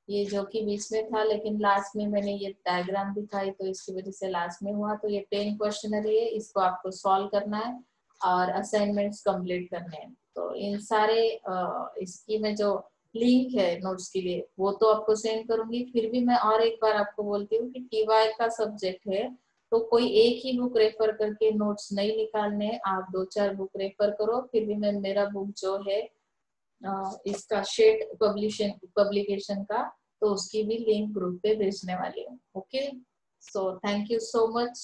ये जो कि बीच में था, लेकिन लास्ट में मैंने ये डायग्राम दिखाई तो इसकी वजह से लास्ट में हुआ। तो ये 10 क्वेश्चनरी है, इसको आपको सॉल्व करना है और असाइनमेंट्स कंप्लीट करने हैं। तो इन सारे इसकी में जो लिंक है नोट्स के लिए वो तो आपको सेंड करूंगी। फिर भी मैं और एक बार आपको बोलती हूँ कि टीवाई का सब्जेक्ट है, तो कोई एक ही बुक रेफर करके नोट्स नहीं निकालने, आप 2-4 बुक रेफर करो। फिर भी मैं मेरा बुक जो है इसका शेड पब्लिकेशन का, तो उसकी भी लिंक ग्रुप पे भेजने वाली हूँ। Okay, so thank you so much.